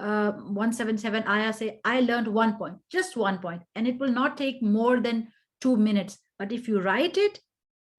177 ayah say, I learned 1 point, just 1 point, and it will not take more than 2 minutes. But if you write it,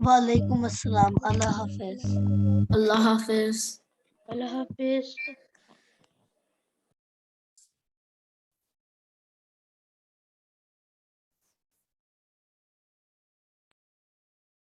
Walaikum assalam. Allah Hafiz. Allah Hafiz. Allah Hafiz.